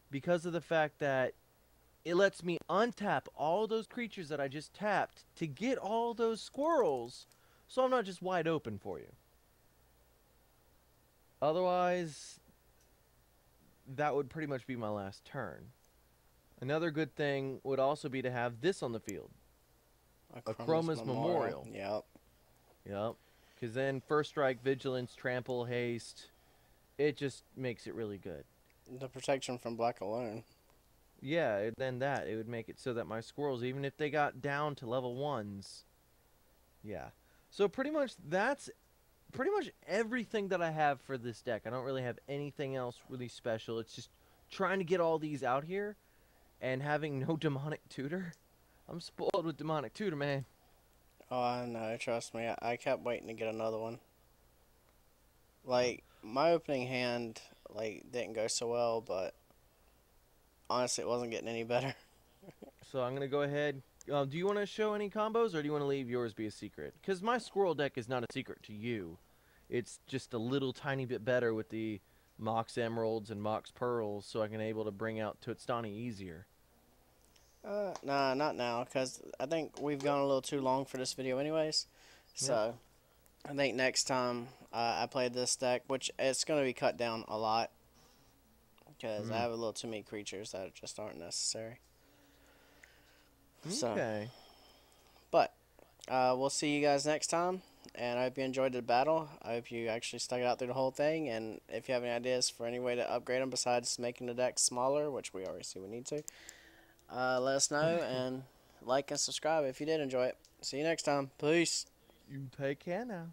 because of the fact that it lets me untap all those creatures that I just tapped to get all those squirrels so I'm not just wide open for you. Otherwise, that would pretty much be my last turn. Another good thing would also be to have this on the field. A Chroma's Memorial. Yep. Yep. Because then first strike, vigilance, trample, haste, it just makes it really good. The protection from black alone. Yeah, then that, it would make it so that my squirrels, even if they got down to level 1s, yeah. So pretty much that's pretty much everything that I have for this deck. I don't really have anything else really special. It's just trying to get all these out here and having no demonic tutor. I'm spoiled with demonic tutor, man. Oh, I know. Trust me. I kept waiting to get another one. Like, my opening hand, like, didn't go so well, but honestly, it wasn't getting any better. So I'm going to go ahead. Do you want to show any combos, or do you want to leave yours be a secret? Because my squirrel deck is not a secret to you. It's just a little tiny bit better with the Mox Emeralds and Mox Pearls, so I can able to bring out Tuatstani easier. Nah, not now, because I think we've gone a little too long for this video anyways. So, I think next time I play this deck, which it's going to be cut down a lot, because I have a little too many creatures that just aren't necessary. So, Okay. but we'll see you guys next time, and I hope you enjoyed the battle. I hope you actually stuck it out through the whole thing, and if you have any ideas for any way to upgrade them besides making the deck smaller, which we already see we need to, let us know, and like and subscribe if you did enjoy it. See you next time. Peace. You take care now.